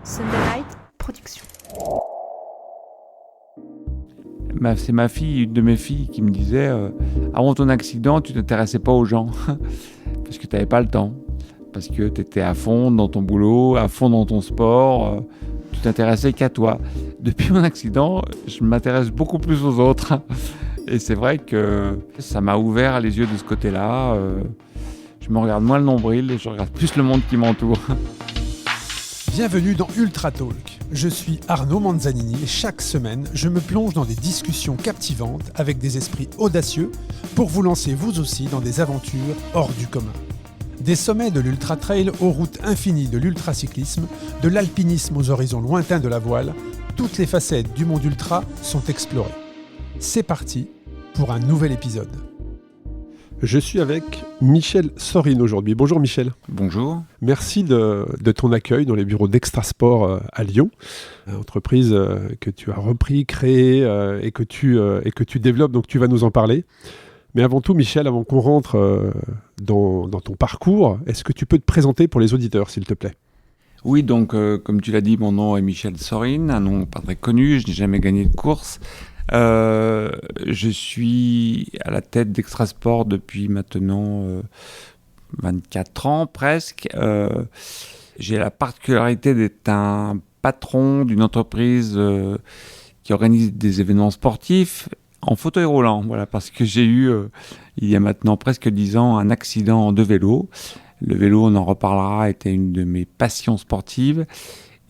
Sunday Production. C'est ma fille, une de mes filles, qui me disait avant ton accident, tu t'intéressais pas aux gens parce que tu n'avais pas le temps, parce que tu étais à fond dans ton boulot, à fond dans ton sport, tu t'intéressais qu'à toi. Depuis mon accident, je m'intéresse beaucoup plus aux autres et c'est vrai que ça m'a ouvert les yeux de ce côté-là. Je me regarde moins le nombril et je regarde plus le monde qui m'entoure. Bienvenue dans Ultra Talk. Je suis Arnaud Manzanini et chaque semaine, je me plonge dans des discussions captivantes avec des esprits audacieux pour vous lancer vous aussi dans des aventures hors du commun. Des sommets de l'ultra trail aux routes infinies de l'ultracyclisme, de l'alpinisme aux horizons lointains de la voile, toutes les facettes du monde ultra sont explorées. C'est parti pour un nouvel épisode. Je suis avec Michel Sorine aujourd'hui. Bonjour Michel. Bonjour. Merci de ton accueil dans les bureaux d'Extrasport à Lyon, entreprise que tu as repris, créée et que tu développes, donc tu vas nous en parler. Mais avant tout Michel, avant qu'on rentre dans ton parcours, est-ce que tu peux te présenter pour les auditeurs s'il te plaît ? Oui, donc comme tu l'as dit, mon nom est Michel Sorine, un nom pas très connu, je n'ai jamais gagné de course. Je suis à la tête d'Extrasport depuis maintenant 24 ans presque. J'ai la particularité d'être un patron d'une entreprise qui organise des événements sportifs en fauteuil roulant. Voilà, parce que j'ai eu, il y a maintenant presque 10 ans, un accident de vélo. Le vélo, on en reparlera, était une de mes passions sportives.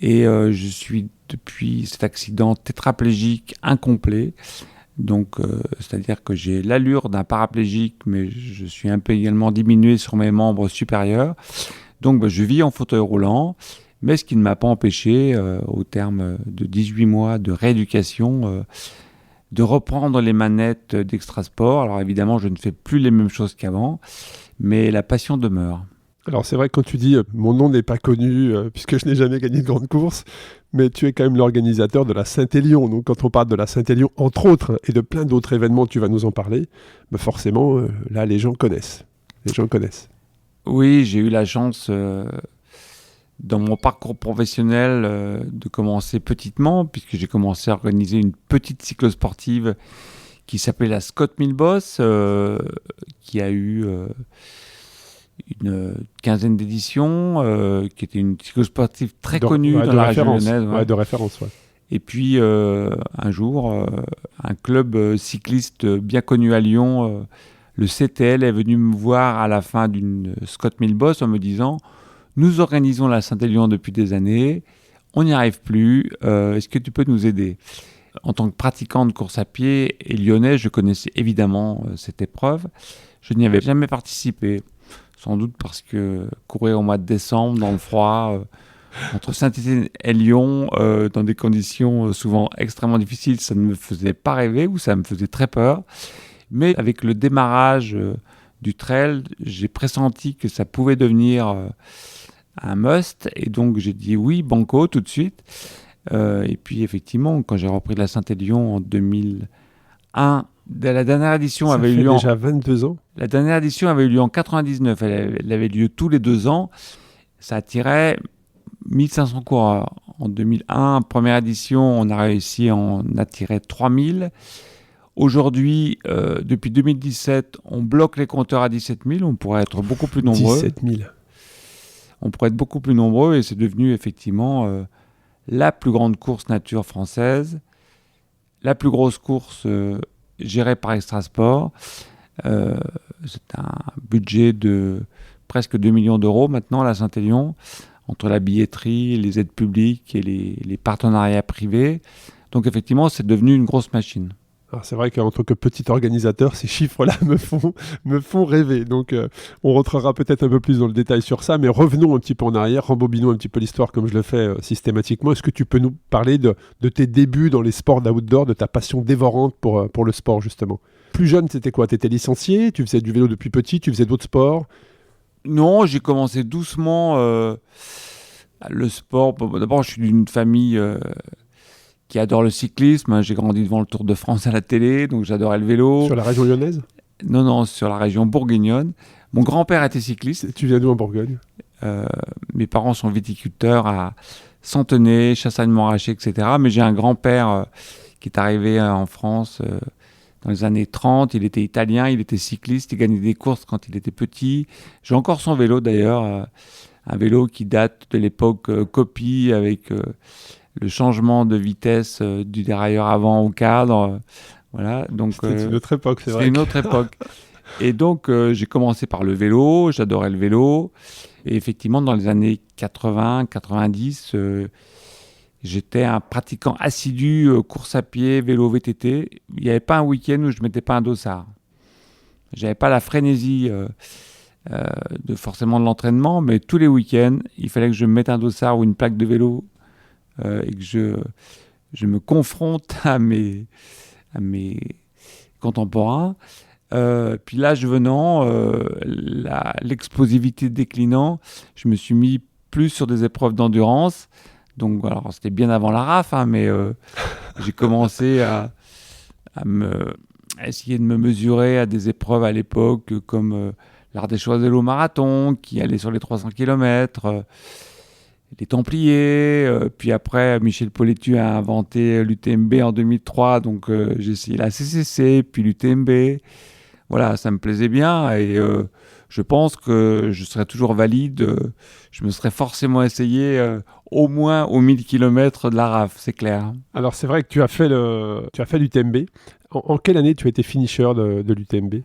Et je suis depuis cet accident tétraplégique incomplet. Donc, c'est-à-dire que j'ai l'allure d'un paraplégique, mais je suis un peu également diminué sur mes membres supérieurs. Donc, je vis en fauteuil roulant, mais ce qui ne m'a pas empêché, au terme de 18 mois de rééducation, de reprendre les manettes d'Extrasport. Alors évidemment, je ne fais plus les mêmes choses qu'avant, mais la passion demeure. Alors c'est vrai que quand tu dis « mon nom n'est pas connu puisque je n'ai jamais gagné de grande course », mais tu es quand même l'organisateur de la Saint-Élion. Donc quand on parle de la Saint-Élion, entre autres, et de plein d'autres événements, tu vas nous en parler, bah forcément, là, les gens connaissent. Oui, j'ai eu la chance, dans mon parcours professionnel, de commencer petitement, puisque j'ai commencé à organiser une petite cyclosportive qui s'appelait la Scott Milboss, qui a eu une quinzaine d'éditions, qui était une cyclosportive très connue dans la région lyonnaise. Ouais, de référence, ouais. Et puis, un jour, un club cycliste bien connu à Lyon, le CTL, est venu me voir à la fin d'une Scott Milboss en me disant « Nous organisons la Saint-Élion depuis des années, on n'y arrive plus, est-ce que tu peux nous aider ?» En tant que pratiquant de course à pied et lyonnais, je connaissais évidemment cette épreuve. Je n'y avais jamais participé. Sans doute parce que courir au mois de décembre, dans le froid, entre Saint-Étienne et Lyon, dans des conditions souvent extrêmement difficiles, ça ne me faisait pas rêver ou ça me faisait très peur. Mais avec le démarrage du trail, j'ai pressenti que ça pouvait devenir un must. Et donc j'ai dit oui, banco, tout de suite. Et puis effectivement, quand j'ai repris la Saint-Élion en 2001, la dernière édition avait eu lieu déjà 22 ans. La dernière édition avait eu lieu en 99. Elle avait lieu tous les 2 ans. Ça attirait 1500 coureurs. En 2001, première édition, on a réussi à en attirer 3000. Aujourd'hui, depuis 2017, on bloque les compteurs à 17 000. On pourrait être beaucoup plus nombreux. 17 000. On pourrait être beaucoup plus nombreux et c'est devenu effectivement la plus grande course nature française, la plus grosse course gérée par Extrasport. C'est un budget de presque 2 millions d'euros maintenant, la Saint-Élion, entre la billetterie, les aides publiques et les partenariats privés. Donc effectivement, c'est devenu une grosse machine. Alors c'est vrai qu'en tant que petit organisateur, ces chiffres-là me font rêver. Donc on rentrera peut-être un peu plus dans le détail sur ça, mais revenons un petit peu en arrière, rembobinons un petit peu l'histoire comme je le fais systématiquement. Est-ce que tu peux nous parler de tes débuts dans les sports d'outdoor, de ta passion dévorante pour le sport justement ? Plus jeune, c'était quoi ? Tu étais licencié ? Tu faisais du vélo depuis petit ? Tu faisais d'autres sports ? Non, j'ai commencé doucement le sport. D'abord, je suis d'une famille qui adore le cyclisme. J'ai grandi devant le Tour de France à la télé, donc j'adorais le vélo. Sur la région lyonnaise ? Non, sur la région bourguignonne. Mon grand-père était cycliste. Tu viens d'où en Bourgogne ? Mes parents sont viticulteurs à Centenay, Chassagne-Montrachet, etc. Mais j'ai un grand-père qui est arrivé en France dans les années 30. Il était italien, il était cycliste, il gagnait des courses quand il était petit. J'ai encore son vélo d'ailleurs, un vélo qui date de l'époque copie avec le changement de vitesse du dérailleur avant au cadre. Voilà, donc C'était une autre époque, c'est vrai. C'était une autre époque. Et donc, j'ai commencé par le vélo, j'adorais le vélo. Et effectivement, dans les années 80, 90, j'étais un pratiquant assidu course à pied, vélo, VTT. Il n'y avait pas un week-end où je ne mettais pas un dossard. Je n'avais pas la frénésie de forcément de l'entraînement, mais tous les week-ends, il fallait que je me mette un dossard ou une plaque de vélo et que je me confronte à mes contemporains. Puis l'âge venant, l'explosivité déclinant, je me suis mis plus sur des épreuves d'endurance. Donc, alors, c'était bien avant la RAF, hein, mais j'ai commencé à essayer de me mesurer à des épreuves à l'époque comme l'Ardèche-Oiselle au marathon, qui allait sur les 300 km, les Templiers. Puis après, Michel Poletu a inventé l'UTMB en 2003, donc j'ai essayé la CCC, puis l'UTMB. Voilà, ça me plaisait bien et je pense que je serais toujours valide. Je me serais forcément essayé au moins aux 1000 km de la RAF, c'est clair. Alors c'est vrai que tu as fait l'UTMB. En quelle année tu as été finisher de l'UTMB ?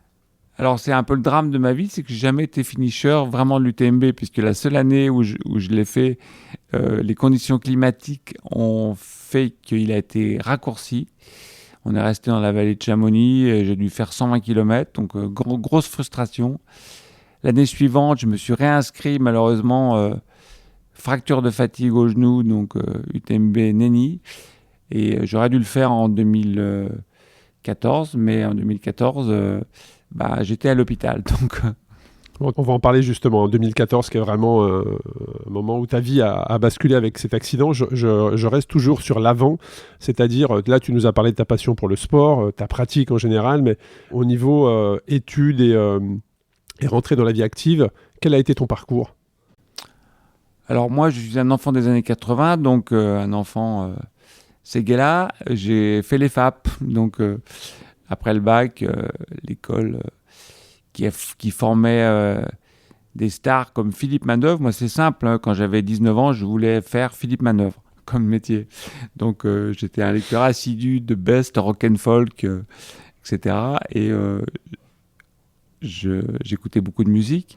Alors c'est un peu le drame de ma vie, c'est que j'ai jamais été finisher vraiment de l'UTMB, puisque la seule année où je l'ai fait, les conditions climatiques ont fait qu'il a été raccourci. On est resté dans la vallée de Chamonix et j'ai dû faire 120 km, donc grosse frustration. L'année suivante, je me suis réinscrit, malheureusement, fracture de fatigue au genou, donc UTMB Nenni. Et j'aurais dû le faire en 2014, mais en 2014, j'étais à l'hôpital. Donc, on va en parler justement en 2014, qui est vraiment un moment où ta vie a basculé avec cet accident. Je reste toujours sur l'avant, c'est-à-dire, là tu nous as parlé de ta passion pour le sport, ta pratique en général, mais au niveau études et rentrée dans la vie active, quel a été ton parcours ? Alors moi, je suis un enfant des années 80, donc un enfant séguéla. J'ai fait les FAP, donc après le bac, l'école qui formait des stars comme Philippe Manœuvre. Moi, c'est simple, hein, quand j'avais 19 ans, je voulais faire Philippe Manœuvre comme métier. Donc j'étais un lecteur assidu de Best, Rock and Folk, etc. Et j'écoutais beaucoup de musique.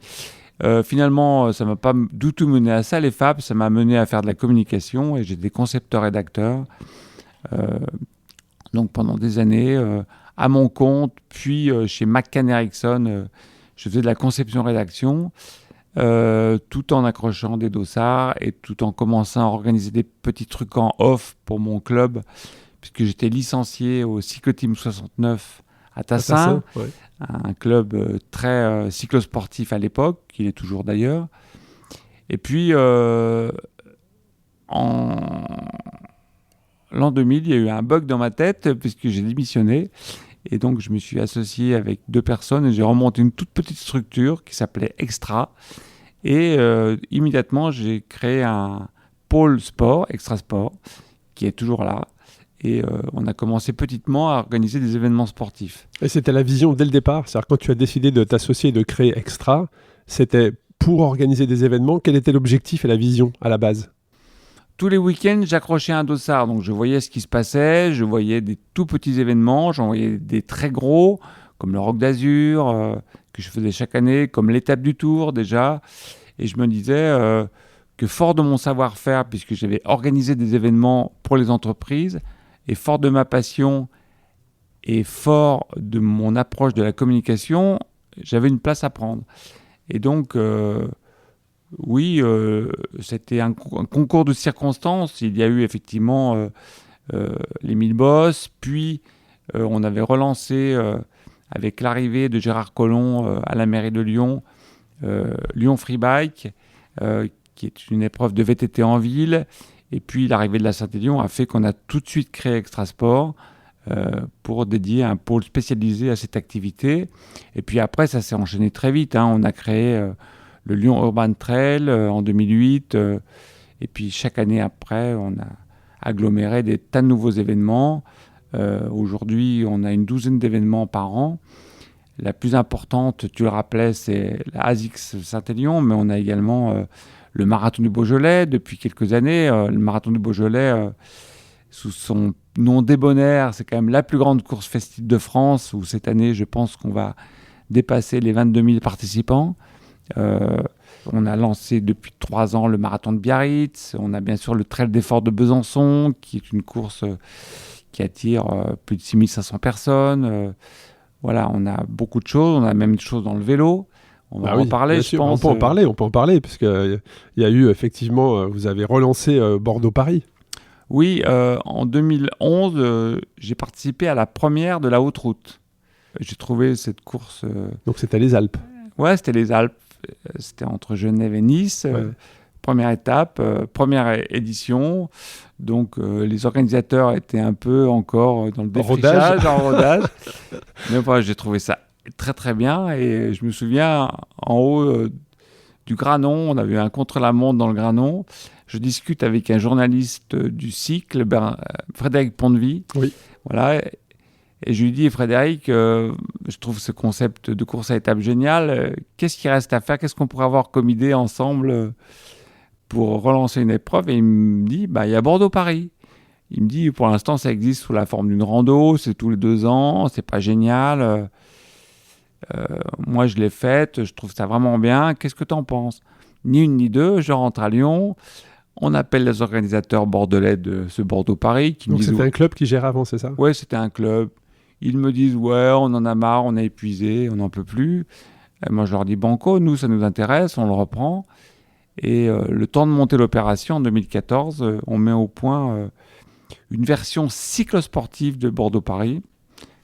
Finalement, ça ne m'a pas du tout mené à ça, les FAP. Ça m'a mené à faire de la communication et j'étais concepteur-rédacteur. Donc pendant des années, à mon compte, puis chez McCann Erickson, je faisais de la conception-rédaction, tout en accrochant des dossards et tout en commençant à organiser des petits trucs en off pour mon club, puisque j'étais licencié au Cycloteam 69 à Tassin, ouais. Un club très cyclosportif à l'époque, qu'il est toujours d'ailleurs. Et puis, l'an 2000, il y a eu un bug dans ma tête, puisque j'ai démissionné. Et donc, je me suis associé avec 2 personnes et j'ai remonté une toute petite structure qui s'appelait Extra. Et immédiatement, j'ai créé un pôle sport, Extra Sport, qui est toujours là. Et on a commencé petitement à organiser des événements sportifs. Et c'était la vision dès le départ. C'est-à-dire quand tu as décidé de t'associer et de créer Extra, c'était pour organiser des événements. Quel était l'objectif et la vision à la base ? Tous les week-ends, j'accrochais un dossard. Donc je voyais ce qui se passait, je voyais des tout petits événements, j'en voyais des très gros, comme le Rock d'Azur, que je faisais chaque année, comme l'étape du Tour déjà. Et je me disais que fort de mon savoir-faire, puisque j'avais organisé des événements pour les entreprises, et fort de ma passion et fort de mon approche de la communication, j'avais une place à prendre. Et donc, oui, c'était un concours de circonstances. Il y a eu effectivement les 1000 Bosses, puis on avait relancé avec l'arrivée de Gérard Collomb à la mairie de Lyon, Lyon Free Bike, qui est une épreuve de VTT en ville. Et puis l'arrivée de la Saint-Élion a fait qu'on a tout de suite créé Extra Sport pour dédier un pôle spécialisé à cette activité. Et puis après, ça s'est enchaîné très vite, hein. On a créé le Lyon Urban Trail en 2008. Et puis chaque année après, on a aggloméré des tas de nouveaux événements. Aujourd'hui, on a une douzaine d'événements par an. La plus importante, tu le rappelais, c'est la ASICS Saint-Élion, mais on a également le Marathon du Beaujolais depuis quelques années. Le Marathon du Beaujolais, sous son nom débonnaire, c'est quand même la plus grande course festive de France, où cette année, je pense qu'on va dépasser les 22 000 participants. On a lancé depuis 3 ans le Marathon de Biarritz. On a bien sûr le Trail des Forts de Besançon, qui est une course qui attire plus de 6500 personnes. Voilà, on a beaucoup de choses. On a même des choses dans le vélo. On va en parler, je pense. On peut en parler, parce qu'il y a eu effectivement, vous avez relancé Bordeaux-Paris. Oui, en 2011, j'ai participé à la première de la haute route. J'ai trouvé cette course... Donc c'était les Alpes. Ouais, c'était les Alpes. C'était entre Genève et Nice. Ouais. Première étape, première édition. Donc les organisateurs étaient un peu encore dans le défrichage, en rodage. Mais voilà, j'ai trouvé ça très très bien. Et je me souviens, en haut du Granon, on avait eu un contre-la-montre dans le Granon. Je discute avec un journaliste du cycle, Frédéric Pondevie. Oui. Voilà. Et je lui dis, Frédéric, je trouve ce concept de course à étapes génial. Qu'est-ce qu'il reste à faire? Qu'est-ce qu'on pourrait avoir comme idée ensemble pour relancer une épreuve? Et il me dit, il y a Bordeaux-Paris. Il me dit, pour l'instant, ça existe sous la forme d'une rando, c'est tous les 2 ans, c'est pas génial. Moi, je l'ai faite, je trouve ça vraiment bien. Qu'est-ce que tu en penses? Ni une ni deux, je rentre à Lyon. On appelle les organisateurs bordelais de ce Bordeaux-Paris. Donc c'était un club qui gérait avant, c'est ça? Oui, c'était un club. Ils me disent, ouais, on en a marre, on est épuisé, on n'en peut plus. Et moi, je leur dis, banco, nous, ça nous intéresse, on le reprend. Et le temps de monter l'opération, en 2014, on met au point une version cyclosportive de Bordeaux-Paris.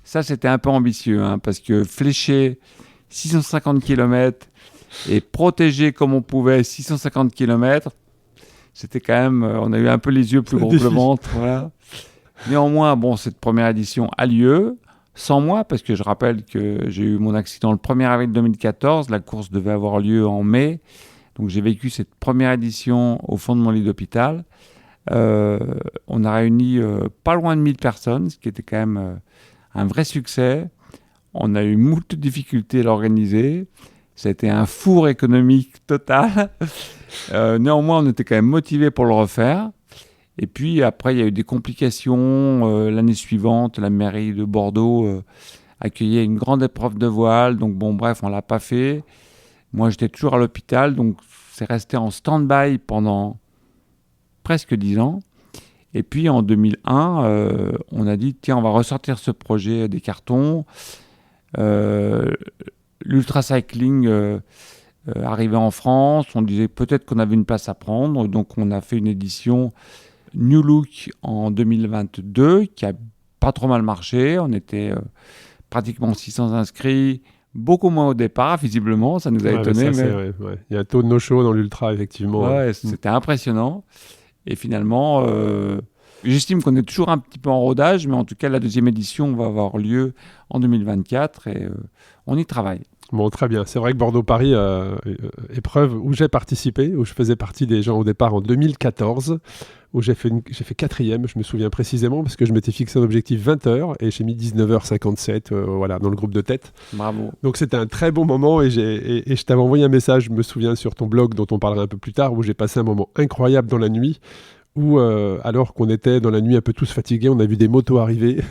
Ça, c'était un peu ambitieux, parce que flécher 650 km et protéger comme on pouvait 650 km, c'était quand même... on a eu un peu les yeux plus gros que le ventre. Voilà. Néanmoins, cette première édition a lieu, sans moi, parce que je rappelle que j'ai eu mon accident le 1er avril 2014. La course devait avoir lieu en mai. Donc j'ai vécu cette première édition au fond de mon lit d'hôpital. On a réuni pas loin de 1000 personnes, ce qui était quand même un vrai succès. On a eu moult difficultés à l'organiser. Ça a été un four économique total. Néanmoins, on était quand même motivés pour le refaire. Et puis après, il y a eu des complications. L'année suivante, la mairie de Bordeaux accueillait une grande épreuve de voile. Donc bref, on ne l'a pas fait. Moi, j'étais toujours à l'hôpital. Donc c'est resté en stand-by pendant presque 10 ans. Et puis en 2001, on a dit, tiens, on va ressortir ce projet des cartons. L'ultracycling arrivait en France. On disait peut-être qu'on avait une place à prendre. Donc on a fait une édition New Look en 2022 qui a pas trop mal marché. On était pratiquement 600 inscrits, beaucoup moins au départ, visiblement. Ça nous a étonnés. Il y a un taux de no-show dans l'ultra, effectivement. Ouais, c'était impressionnant. Et finalement, j'estime qu'on est toujours un petit peu en rodage, mais en tout cas, la deuxième édition va avoir lieu en 2024 et on y travaille. Bon, très bien. C'est vrai que Bordeaux-Paris, épreuve où j'ai participé, où je faisais partie des gens au départ en 2014, où j'ai fait 4e, je me souviens précisément, parce que je m'étais fixé un objectif 20 heures et j'ai mis 19h57 dans le groupe de tête. Bravo. Donc c'était un très bon moment et je t'avais envoyé un message, je me souviens, sur ton blog dont on parlera un peu plus tard, où j'ai passé un moment incroyable dans la nuit, où alors qu'on était dans la nuit un peu tous fatigués, on a vu des motos arriver.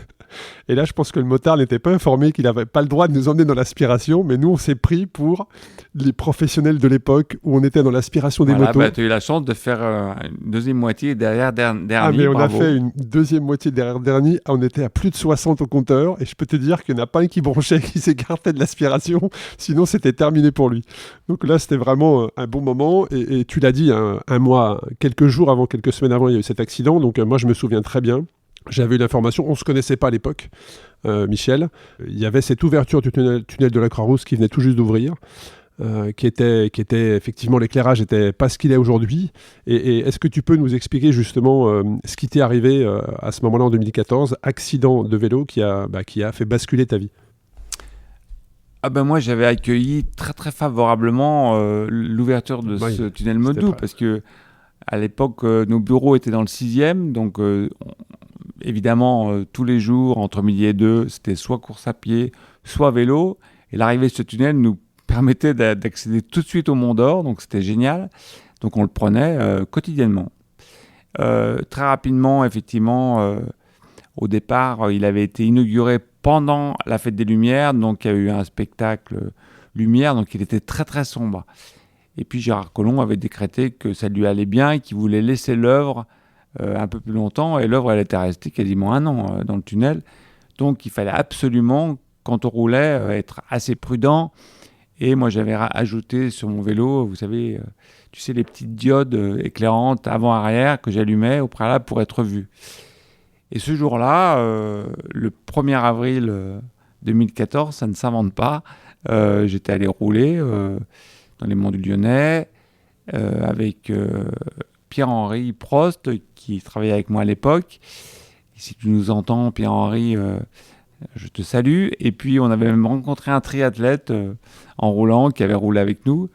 Et là, je pense que le motard n'était pas informé qu'il n'avait pas le droit de nous emmener dans l'aspiration, mais nous, on s'est pris pour les professionnels de l'époque où on était dans l'aspiration des motos. Tu as eu la chance de faire une deuxième moitié derrière Dernier. Mais on bravo. a fait une deuxième moitié derrière Dernier. On était à plus de 60 au compteur, et je peux te dire qu'il n'y en a pas un qui bronchait, qui s'écartait de l'aspiration, sinon c'était terminé pour lui. Donc là, c'était vraiment un bon moment, et tu l'as dit, un mois, quelques semaines avant, il y a eu cet accident, donc moi, je me souviens très bien. J'avais eu l'information, on ne se connaissait pas à l'époque, Michel. Il y avait cette ouverture du tunnel de la Croix-Rousse qui venait tout juste d'ouvrir, qui était effectivement, l'éclairage n'était pas ce qu'il est aujourd'hui. Et est-ce que tu peux nous expliquer justement ce qui t'est arrivé à ce moment-là en 2014, accident de vélo qui a fait basculer ta vie? Moi, j'avais accueilli très très favorablement l'ouverture de ce tunnel Meudou, parce que À l'époque, nos bureaux étaient dans le 6e, donc évidemment, tous les jours, entre midi et 2, c'était soit course à pied, soit vélo. Et l'arrivée de ce tunnel nous permettait d'accéder tout de suite au Mont d'Or, donc c'était génial. Donc on le prenait quotidiennement. Très rapidement, effectivement, au départ, il avait été inauguré pendant la Fête des Lumières, donc il y a eu un spectacle lumière, donc il était très très sombre. Et puis Gérard Collomb avait décrété que ça lui allait bien et qu'il voulait laisser l'œuvre un peu plus longtemps. Et l'œuvre, elle était restée quasiment 1 an dans le tunnel. Donc il fallait absolument, quand on roulait, être assez prudent. Et moi, j'avais ajouté sur mon vélo, vous savez, tu sais, les petites diodes éclairantes avant-arrière que j'allumais au préalable pour être vu. Et ce jour-là, le 1er avril 2014, ça ne s'invente pas, j'étais allé rouler dans les monts du Lyonnais avec Pierre-Henri Prost, qui travaillait avec moi à l'époque. Et si tu nous entends, Pierre-Henri, je te salue. Et puis, on avait même rencontré un triathlète en roulant, qui avait roulé avec nous.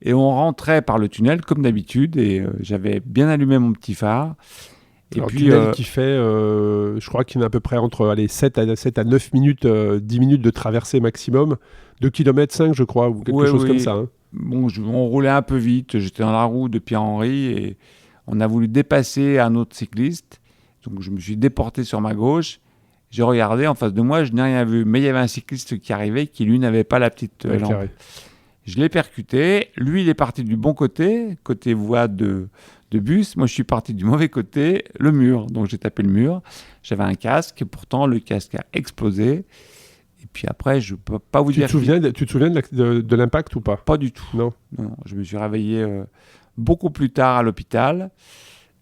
Et on rentrait par le tunnel, comme d'habitude, et j'avais bien allumé mon petit phare. Et alors, puis, tunnel qui fait, je crois qu'il y en a à peu près entre 7 à 9 minutes, 10 minutes de traversée maximum, 2 km 5 je crois, ou quelque chose comme ça. Hein. Bon, on roulait un peu vite, j'étais dans la roue de Pierre-Henri et on a voulu dépasser un autre cycliste. Donc je me suis déporté sur ma gauche, j'ai regardé en face de moi, je n'ai rien vu. Mais il y avait un cycliste qui arrivait qui lui n'avait pas la petite lampe. Carré. Je l'ai percuté, lui il est parti du bon côté voie de bus. Moi je suis parti du mauvais côté, le mur. Donc j'ai tapé le mur, j'avais un casque, pourtant le casque a explosé. Et puis après, je ne peux pas vous dire... Tu te souviens de l'impact ou pas? Pas du tout. Non. Non, je me suis réveillé beaucoup plus tard à l'hôpital.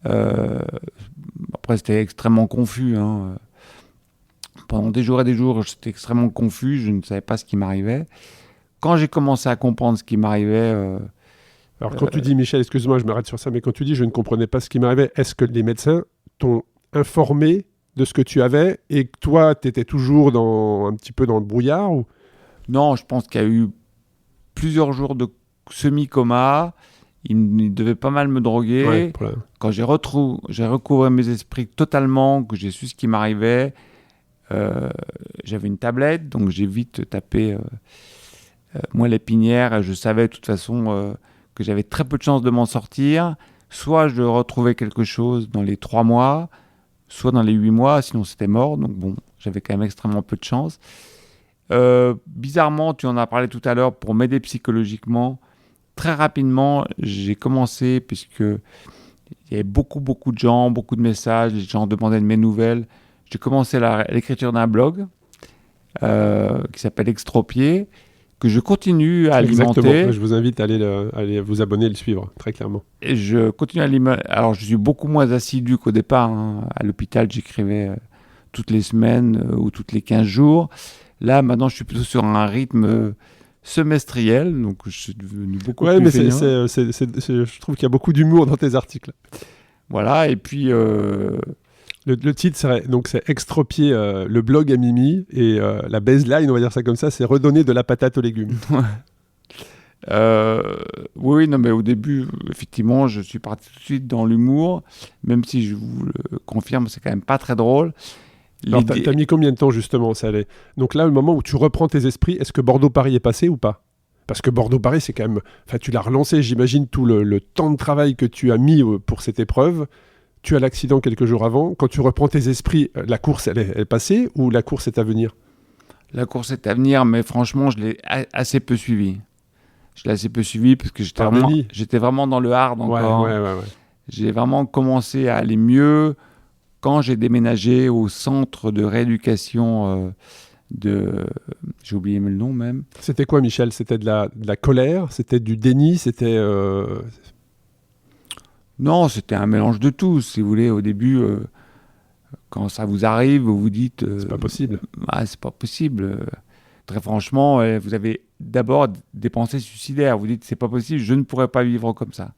Après, c'était extrêmement confus. Hein. Pendant des jours et des jours, j'étais extrêmement confus. Je ne savais pas ce qui m'arrivait. Quand j'ai commencé à comprendre ce qui m'arrivait... Alors, quand tu dis, Michel, excuse-moi, je m'arrête sur ça, mais quand tu dis « je ne comprenais pas ce qui m'arrivait », est-ce que les médecins t'ont informé de ce que tu avais et que toi, tu étais toujours un petit peu dans le brouillard ou... Non, je pense qu'il y a eu plusieurs jours de semi-coma. Il devait pas mal me droguer. Ouais, quand j'ai recouvré mes esprits totalement, que j'ai su ce qui m'arrivait, j'avais une tablette, donc j'ai vite tapé moi l'épinière et je savais de toute façon que j'avais très peu de chances de m'en sortir. Soit je retrouvais quelque chose dans les 3 mois, soit dans les 8 mois, sinon c'était mort. Donc bon, j'avais quand même extrêmement peu de chance. Bizarrement, tu en as parlé tout à l'heure, pour m'aider psychologiquement, très rapidement, j'ai commencé, puisque il y avait beaucoup de gens, beaucoup de messages, les gens demandaient de mes nouvelles. J'ai commencé l'écriture d'un blog qui s'appelle Extropié, que je continue à alimenter. Exactement, je vous invite à aller vous abonner et le suivre, très clairement. Et je continue à alimenter. Alors, je suis beaucoup moins assidu qu'au départ. Hein. À l'hôpital, j'écrivais toutes les semaines ou toutes les 15 jours. Là, maintenant, je suis plutôt sur un rythme semestriel, donc je suis devenu beaucoup plus feignant. Je trouve qu'il y a beaucoup d'humour dans tes articles. Voilà, et puis... Le titre, c'est Extropier le blog à Mimi, et la baseline, on va dire ça comme ça, c'est redonner de la patate aux légumes. Oui, non, mais au début, effectivement, je suis parti tout de suite dans l'humour, même si je vous le confirme, c'est quand même pas très drôle. Alors, t'as mis combien de temps, justement, ça allait? Donc là, le moment où tu reprends tes esprits, est-ce que Bordeaux-Paris est passé ou pas? Parce que Bordeaux-Paris, c'est quand même... Enfin, tu l'as relancé, j'imagine, tout le temps de travail que tu as mis pour cette épreuve. Tu as l'accident quelques jours avant. Quand tu reprends tes esprits, la course, elle est passée ou la course est à venir? La course est à venir, mais franchement, je l'ai assez peu suivi. Je l'ai assez peu suivi parce que j'étais vraiment dans le hard encore. Ouais. J'ai vraiment commencé à aller mieux quand j'ai déménagé au centre de rééducation j'ai oublié le nom même. C'était quoi, Michel? C'était de la colère? C'était du déni? C'était... Non, c'était un mélange de tout. Si vous voulez, au début, quand ça vous arrive, vous vous dites... c'est pas possible. C'est pas possible. Très franchement, vous avez d'abord des pensées suicidaires. Vous dites, c'est pas possible, je ne pourrais pas vivre comme ça.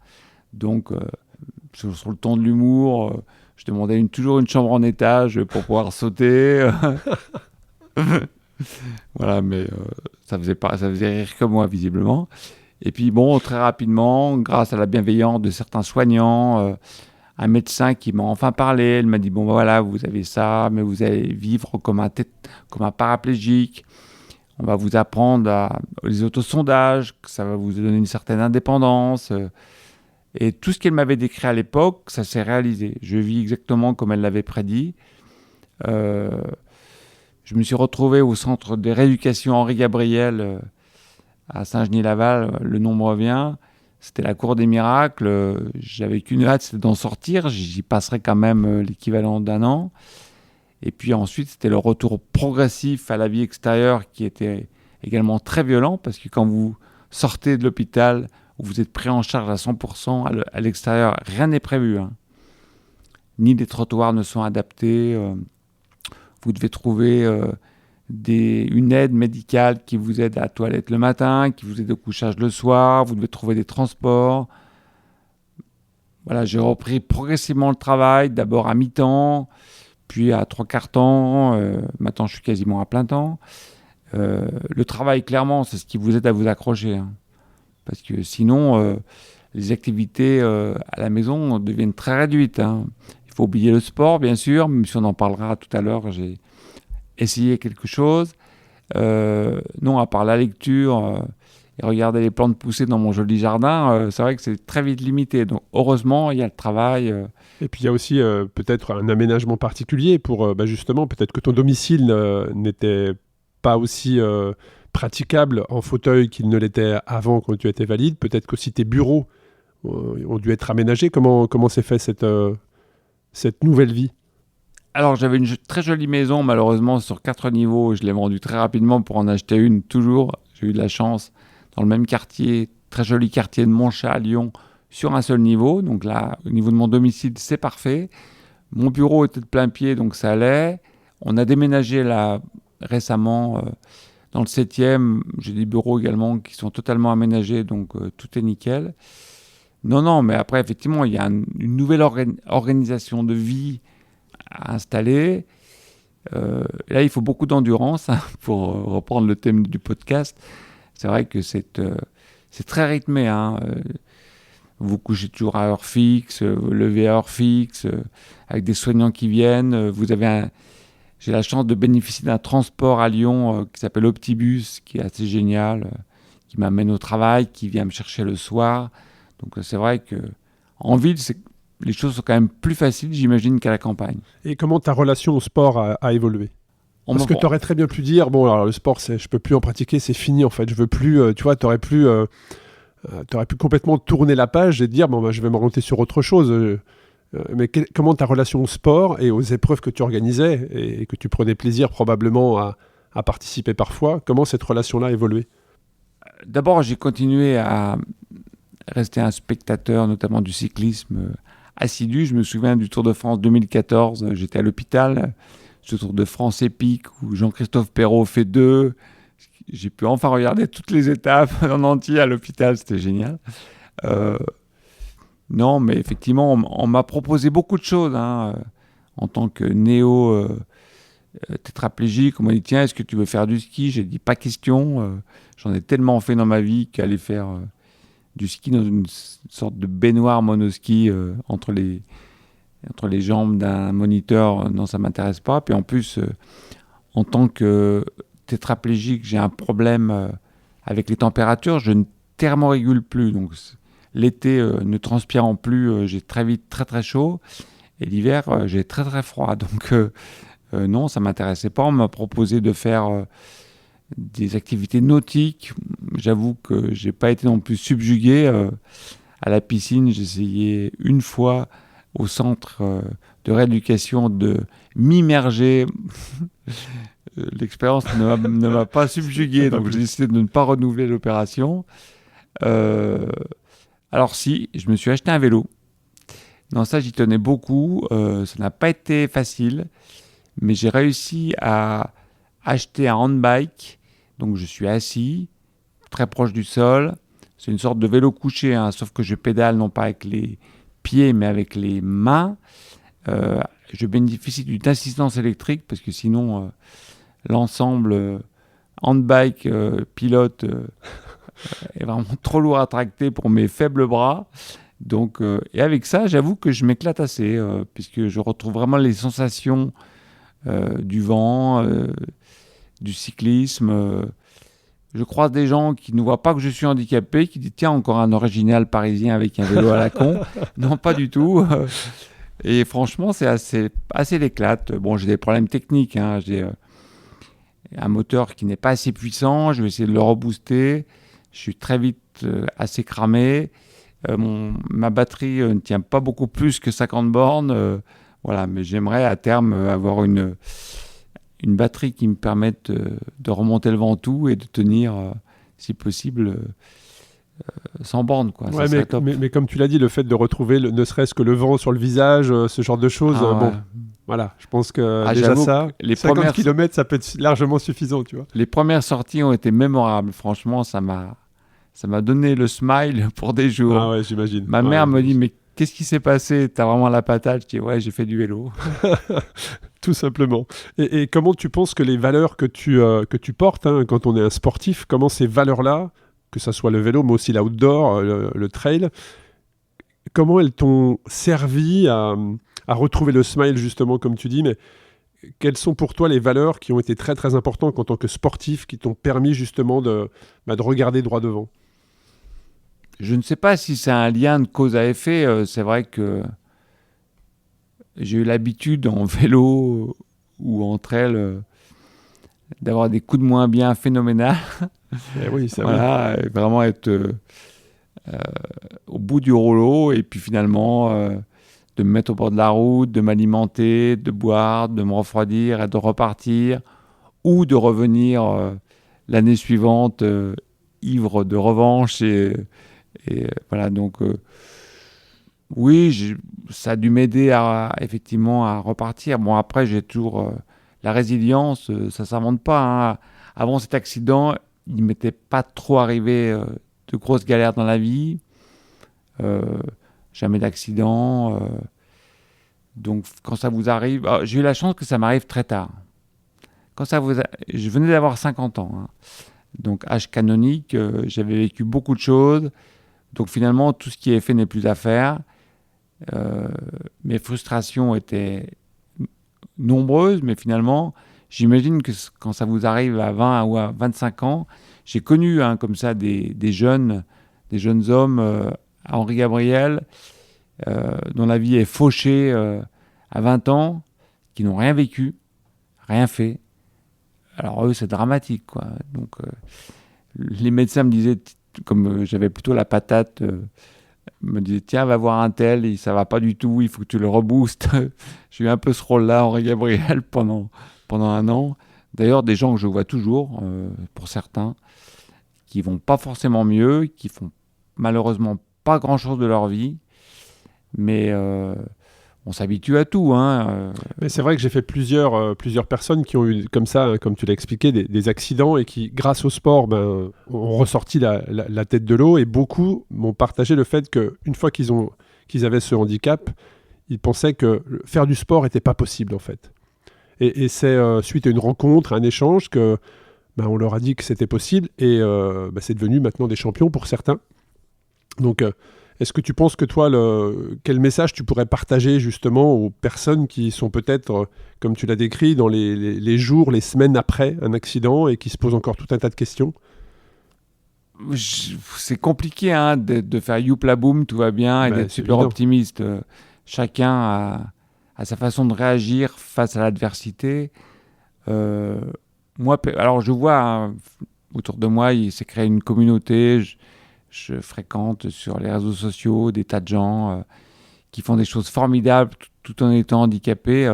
Donc, sur le ton de l'humour, je demandais toujours une chambre en étage pour pouvoir sauter. Voilà, mais ça faisait rire comme moi, visiblement. Et puis bon, très rapidement, grâce à la bienveillance de certains soignants, un médecin qui m'a enfin parlé, elle m'a dit, bon voilà, vous avez ça, mais vous allez vivre comme un paraplégique. On va vous apprendre les autosondages, que ça va vous donner une certaine indépendance. Et tout ce qu'elle m'avait décrit à l'époque, ça s'est réalisé. Je vis exactement comme elle l'avait prédit. Je me suis retrouvé au centre de rééducation Henri Gabriel à Saint-Genis-Laval. Le nom me revient. C'était la cour des miracles. J'avais qu'une hâte, c'était d'en sortir. J'y passerais quand même l'équivalent d'1 an. Et puis ensuite, c'était le retour progressif à la vie extérieure qui était également très violent parce que quand vous sortez de l'hôpital, où vous êtes pris en charge à 100%, à l'extérieur, rien n'est prévu. Ni les trottoirs ne sont adaptés. Vous devez trouver une aide médicale qui vous aide à la toilette le matin, qui vous aide au couchage le soir. Vous devez trouver des transports. Voilà, j'ai repris progressivement le travail, d'abord à mi-temps, puis à 3/4 temps. Maintenant, je suis quasiment à plein temps. Le travail, clairement, c'est ce qui vous aide à vous accrocher. Parce que sinon, les activités à la maison deviennent très réduites. Il faut oublier le sport, bien sûr, même si on en parlera tout à l'heure. J'ai essayé quelque chose. Non, à part la lecture et regarder les plantes pousser dans mon joli jardin, c'est vrai que c'est très vite limité. Donc, heureusement, il y a le travail. Et puis, il y a aussi peut-être un aménagement particulier pour, justement, peut-être que ton domicile n'était pas aussi praticable en fauteuil qu'il ne l'était avant quand tu étais valide. Peut-être qu'aussi tes bureaux ont dû être aménagés. Comment s'est fait cette nouvelle vie? Alors, j'avais une très jolie maison, malheureusement, sur 4 niveaux. Je l'ai vendue très rapidement pour en acheter une, toujours. J'ai eu de la chance, dans le même quartier, très joli quartier de Montchat à Lyon, sur un seul niveau. Donc là, au niveau de mon domicile, c'est parfait. Mon bureau était de plein pied, donc ça allait. On a déménagé là récemment dans le 7e. J'ai des bureaux également qui sont totalement aménagés, donc tout est nickel. Non, mais après, effectivement, il y a une nouvelle organisation de vie à installer. Là, il faut beaucoup d'endurance pour reprendre le thème du podcast. C'est vrai que c'est très rythmé. Vous couchez toujours à heure fixe, vous levez à heure fixe, avec des soignants qui viennent. J'ai la chance de bénéficier d'un transport à Lyon qui s'appelle Optibus, qui est assez génial, qui m'amène au travail, qui vient me chercher le soir. Donc c'est vrai qu'en ville, les choses sont quand même plus faciles, j'imagine, qu'à la campagne. Et comment ta relation au sport a évolué? Parce que tu aurais très bien pu dire, bon, alors le sport, je peux plus en pratiquer, c'est fini en fait, je veux plus, tu vois, tu aurais pu complètement tourner la page et te dire, bon, je vais m'orienter sur autre chose. Mais comment ta relation au sport et aux épreuves que tu organisais et que tu prenais plaisir probablement à participer parfois, comment cette relation-là a évolué? D'abord, j'ai continué à rester un spectateur, notamment du cyclisme assidu. Je me souviens du Tour de France 2014, j'étais à l'hôpital, ce Tour de France épique où Jean-Christophe Perrault fait 2. J'ai pu enfin regarder toutes les étapes en entier à l'hôpital, c'était génial. Non, mais effectivement, on m'a proposé beaucoup de choses en tant que tétraplégique. On m'a dit, tiens, est-ce que tu veux faire du ski? J'ai dit, pas question. J'en ai tellement fait dans ma vie qu'aller faire du ski dans une sorte de baignoire monoski entre les jambes d'un moniteur, non, ça ne m'intéresse pas. Puis en plus, en tant que tétraplégique, j'ai un problème avec les températures. Je ne thermorégule plus. Donc l'été, ne transpirant plus, j'ai très vite très très chaud. Et l'hiver, j'ai très très froid. Donc non, ça ne m'intéressait pas. On m'a proposé de faire des activités nautiques. J'avoue que je n'ai pas été non plus subjugué. À la piscine, j'ai essayé une fois au centre de rééducation de m'immerger. L'expérience ne m'a pas subjugué, donc j'ai décidé de ne pas renouveler l'opération. Alors si, je me suis acheté un vélo. Non, ça j'y tenais beaucoup. Ça n'a pas été facile, mais j'ai réussi à acheter un handbike. Donc je suis assis, très proche du sol. C'est une sorte de vélo couché, sauf que je pédale non pas avec les pieds, mais avec les mains. Je bénéficie d'une assistance électrique, parce que sinon, l'ensemble handbike, pilote, est vraiment trop lourd à tracter pour mes faibles bras. Donc, et avec ça, j'avoue que je m'éclate assez, puisque je retrouve vraiment les sensations du vent, du cyclisme. Je croise des gens qui ne voient pas que je suis handicapé, qui disent tiens, encore un original parisien avec un vélo à la con. Non, pas du tout. Et franchement, c'est assez l'éclate. Bon, j'ai des problèmes techniques. Hein. J'ai un moteur qui n'est pas assez puissant. Je vais essayer de le rebooster. Je suis très vite assez cramé. Ma batterie ne tient pas beaucoup plus que 50 bornes. Voilà, mais j'aimerais à terme avoir une batterie qui me permette de remonter le Ventoux et de tenir, si possible, 100 bornes. Quoi. Ouais, ça serait top. mais comme tu l'as dit, le fait de retrouver ne serait-ce que le vent sur le visage, ce genre de choses, Ah, ouais. bon, voilà, je pense que déjà j'avoue ça, que les 50 premières- km, ça peut être largement suffisant, tu vois. Les premières sorties ont été mémorables. Franchement, ça m'a donné le smile pour des jours. Ah ouais, j'imagine. Ma Ouais, mère me dit, mais qu'est-ce qui s'est passé? T'as vraiment la patate? Je dis, ouais, j'ai fait du vélo. Tout simplement. Et comment tu penses que les valeurs que tu portes hein, quand on est un sportif, comment ces valeurs-là, que ce soit le vélo, mais aussi l'outdoor, le trail, comment elles t'ont servi à retrouver le smile, justement, comme tu dis, mais quelles sont pour toi les valeurs qui ont été très très importantes en tant que sportif, qui t'ont permis justement de regarder droit devant? Je ne sais pas si c'est un lien de cause à effet. C'est vrai que j'ai eu l'habitude en vélo ou en trail d'avoir des coups de moins bien phénoménales. Eh oui, ça Voilà, et vraiment être au bout du rouleau et puis finalement de me mettre au bord de la route, de m'alimenter, de boire, de me refroidir et de repartir ou de revenir l'année suivante ivre de revanche et voilà donc oui ça a dû m'aider effectivement à repartir. Bon après j'ai toujours la résilience, ça s'invente pas hein. Avant cet accident il ne m'était pas trop arrivé de grosses galères dans la vie, jamais d'accident. Donc quand ça vous arrive, j'ai eu la chance que ça m'arrive très tard. Je venais d'avoir 50 ans, hein. Donc âge canonique, j'avais vécu beaucoup de choses. Donc finalement tout ce qui est fait n'est plus à faire. Mes frustrations étaient nombreuses, mais finalement j'imagine que quand ça vous arrive à 20 ou à 25 ans, j'ai connu hein, comme ça des jeunes hommes, Henri Gabriel, dont la vie est fauchée à 20 ans, qui n'ont rien vécu, rien fait. Alors eux, c'est dramatique, quoi. Donc les médecins me disaient, comme j'avais plutôt la patate, me disaient, tiens, va voir un tel, et ça va pas du tout, il faut que tu le reboostes. J'ai eu un peu ce rôle-là, Henri Gabriel, pendant un an. D'ailleurs, des gens que je vois toujours, pour certains, qui vont pas forcément mieux, qui font malheureusement pas grand-chose de leur vie, mais on s'habitue à tout. Hein. Mais c'est vrai que j'ai fait plusieurs personnes qui ont eu comme ça, hein, comme tu l'as expliqué, des accidents et qui, grâce au sport, ont ressorti la tête de l'eau, et beaucoup m'ont partagé le fait qu'une fois qu'ils avaient ce handicap, ils pensaient que faire du sport n'était pas possible en fait. Et c'est suite à une rencontre, un échange, que on leur a dit que c'était possible, et c'est devenu maintenant des champions pour certains. Donc, est-ce que tu penses que toi, quel message tu pourrais partager justement aux personnes qui sont peut-être, comme tu l'as décrit, dans les jours, les semaines après un accident et qui se posent encore tout un tas de questions? C'est compliqué hein, de faire youpla boum, tout va bien, et d'être super évident. optimiste. Chacun a sa façon de réagir face à l'adversité. Moi, alors je vois hein, autour de moi, il s'est créé une communauté. Je fréquente sur les réseaux sociaux des tas de gens qui font des choses formidables tout en étant handicapés.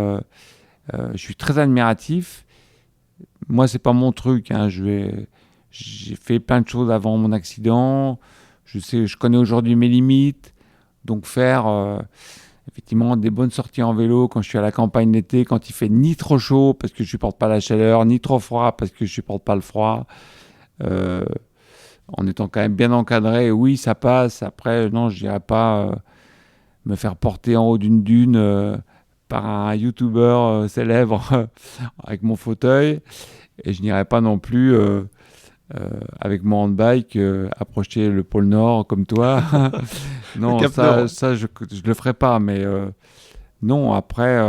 Je suis très admiratif. Moi, c'est pas mon truc. Hein. J'ai fait plein de choses avant mon accident. Je connais aujourd'hui mes limites. Donc faire effectivement des bonnes sorties en vélo quand je suis à la campagne l'été, quand il fait ni trop chaud parce que je supporte pas la chaleur, ni trop froid parce que je supporte pas le froid. En étant quand même bien encadré, oui, ça passe. Après, non, je n'irai pas me faire porter en haut d'une dune par un youtubeur célèbre avec mon fauteuil. Et je n'irai pas non plus avec mon handbike, approcher le pôle Nord comme toi. Non, ça je le ferai pas. Mais non, après,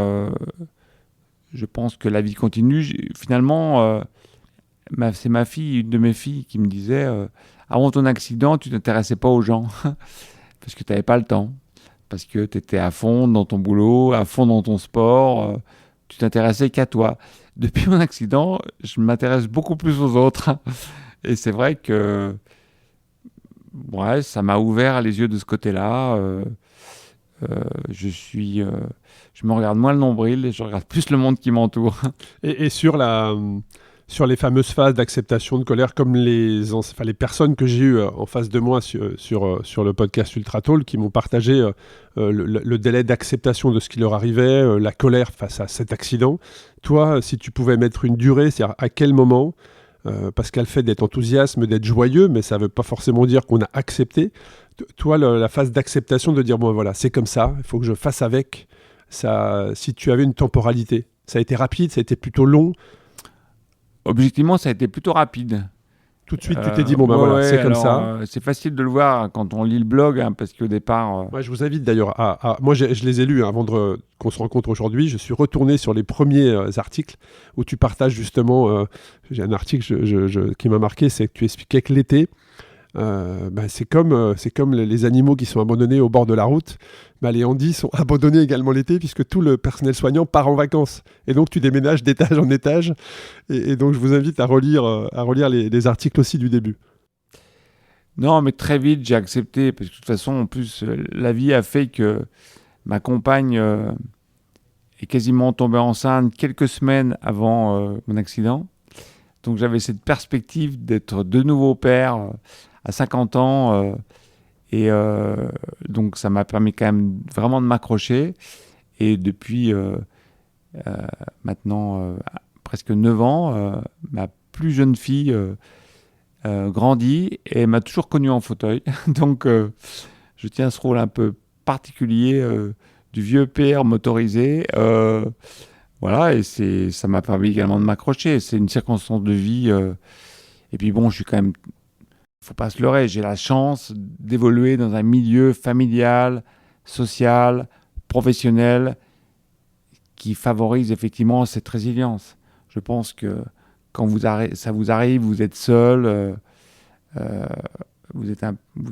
je pense que la vie continue. Finalement, c'est ma fille, une de mes filles, qui me disait avant ton accident, tu t'intéressais pas aux gens parce que tu n'avais pas le temps, parce que tu étais à fond dans ton boulot, à fond dans ton sport, tu t'intéressais qu'à toi. Depuis mon accident, je m'intéresse beaucoup plus aux autres. Et c'est vrai que ouais, ça m'a ouvert les yeux de ce côté-là. Je me regarde moins le nombril et je regarde plus le monde qui m'entoure. Et sur les fameuses phases d'acceptation de colère, comme les personnes que j'ai eues en face de moi sur le podcast Ultra Talk, qui m'ont partagé le délai d'acceptation de ce qui leur arrivait, la colère face à cet accident. Toi, si tu pouvais mettre une durée, c'est-à-dire à quel moment, parce qu'elle fait d'être enthousiasme, d'être joyeux, mais ça ne veut pas forcément dire qu'on a accepté. Toi, la phase d'acceptation, de dire, bon voilà, c'est comme ça, il faut que je fasse avec. Ça, si tu avais une temporalité, ça a été rapide, ça a été plutôt long. Objectivement, ça a été plutôt rapide. Tout de suite, tu t'es dit, bon ben voilà, c'est comme ça. C'est facile de le voir quand on lit le blog, parce qu'au départ... Ouais, je vous invite d'ailleurs moi, je les ai lus avant qu'on se rencontre aujourd'hui. Je suis retourné sur les premiers articles où tu partages justement... j'ai un article qui m'a marqué, c'est que tu expliquais que l'été, c'est comme les animaux qui sont abandonnés au bord de la route. Les handis sont abandonnés également l'été puisque tout le personnel soignant part en vacances. Et donc, tu déménages d'étage en étage. Et donc, je vous invite à relire les articles aussi du début. Non, mais très vite, j'ai accepté. Parce que de toute façon, en plus, la vie a fait que ma compagne est quasiment tombée enceinte quelques semaines avant mon accident. Donc, j'avais cette perspective d'être de nouveau père à 50 ans. Donc ça m'a permis quand même vraiment de m'accrocher. Et depuis maintenant presque 9 ans, ma plus jeune fille grandit et m'a toujours connu en fauteuil. Donc je tiens ce rôle un peu particulier du vieux père motorisé. Voilà, et ça m'a permis également de m'accrocher. C'est une circonstance de vie. Et puis bon, je suis quand même... Faut pas se leurrer, j'ai la chance d'évoluer dans un milieu familial, social, professionnel qui favorise effectivement cette résilience. Je pense que quand ça vous arrive, vous êtes seul, vous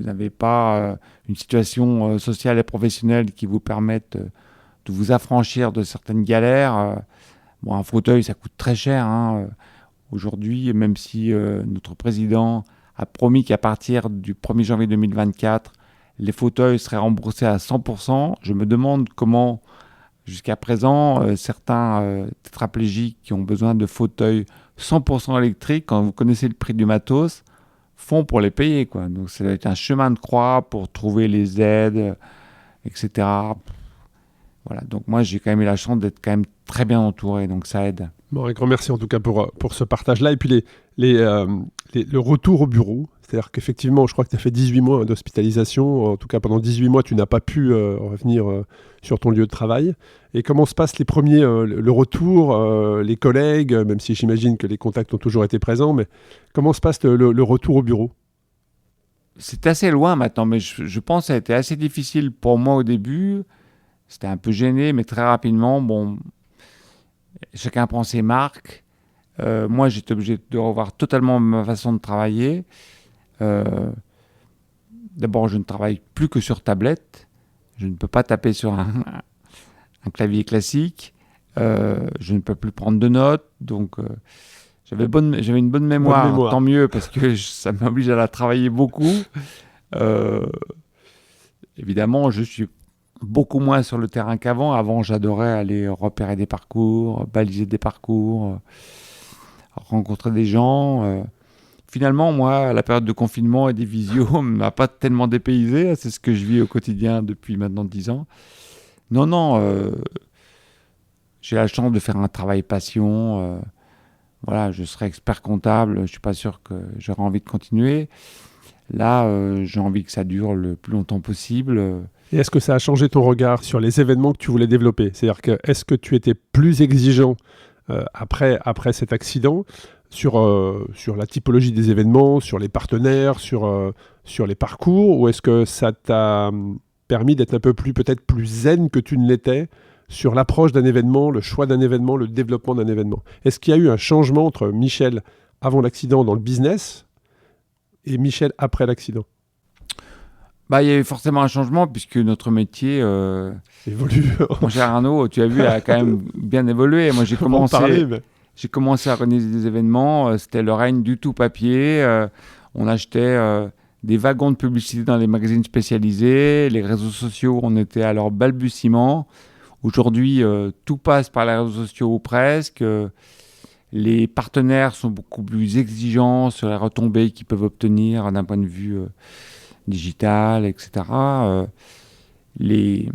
n'avez pas une situation sociale et professionnelle qui vous permette de vous affranchir de certaines galères. Un fauteuil, ça coûte très cher. Aujourd'hui, même si notre président a promis qu'à partir du 1er janvier 2024, les fauteuils seraient remboursés à 100%. Je me demande comment, jusqu'à présent, certains tétraplégiques qui ont besoin de fauteuils 100% électriques, quand vous connaissez le prix du matos, font pour les payer, quoi. Donc ça doit être un chemin de croix pour trouver les aides, etc. Voilà. Donc moi, j'ai quand même eu la chance d'être quand même très bien entouré, donc ça aide. Bon, un grand merci en tout cas pour ce partage-là. Et puis le retour au bureau, c'est-à-dire qu'effectivement, je crois que tu as fait 18 mois d'hospitalisation. En tout cas, pendant 18 mois, tu n'as pas pu revenir sur ton lieu de travail. Et comment se passent les premiers, le retour, les collègues, même si j'imagine que les contacts ont toujours été présents, mais comment se passe le retour au bureau ? C'est assez loin maintenant, mais je pense que ça a été assez difficile pour moi au début. C'était un peu gêné, mais très rapidement, bon... Chacun prend ses marques. Moi, j'étais obligé de revoir totalement ma façon de travailler. D'abord, je ne travaille plus que sur tablette. Je ne peux pas taper sur un clavier classique. Je ne peux plus prendre de notes. Donc, j'avais une bonne mémoire. Tant mieux, parce que ça m'oblige à la travailler beaucoup. Évidemment, je suis beaucoup moins sur le terrain qu'avant. Avant, j'adorais aller repérer des parcours, baliser des parcours, rencontrer des gens. Finalement, moi, la période de confinement et des visios ne m'a pas tellement dépaysé. C'est ce que je vis au quotidien depuis maintenant 10 ans. Non, j'ai la chance de faire un travail passion. Voilà, je serai expert comptable. Je ne suis pas sûr que j'aurai envie de continuer. Là, j'ai envie que ça dure le plus longtemps possible. Et est-ce que ça a changé ton regard sur les événements que tu voulais développer ? C'est-à-dire que est-ce que tu étais plus exigeant après cet accident ? sur la typologie des événements, sur les partenaires, sur les parcours, ou est-ce que ça t'a permis d'être un peu peut-être plus zen que tu ne l'étais sur l'approche d'un événement, le choix d'un événement, le développement d'un événement? Est-ce qu'il y a eu un changement entre Michel avant l'accident dans le business et Michel après l'accident? Il y a eu forcément un changement puisque notre métier, Évolue. mon cher Arnaud, tu as vu, a quand même bien évolué. Moi, j'ai On va en parler, mais... J'ai commencé à organiser des événements, c'était le règne du tout papier. On achetait des wagons de publicité dans les magazines spécialisés. Les réseaux sociaux, on était à leur balbutiement. Aujourd'hui, tout passe par les réseaux sociaux ou presque. Les partenaires sont beaucoup plus exigeants sur les retombées qu'ils peuvent obtenir d'un point de vue digital, etc. Les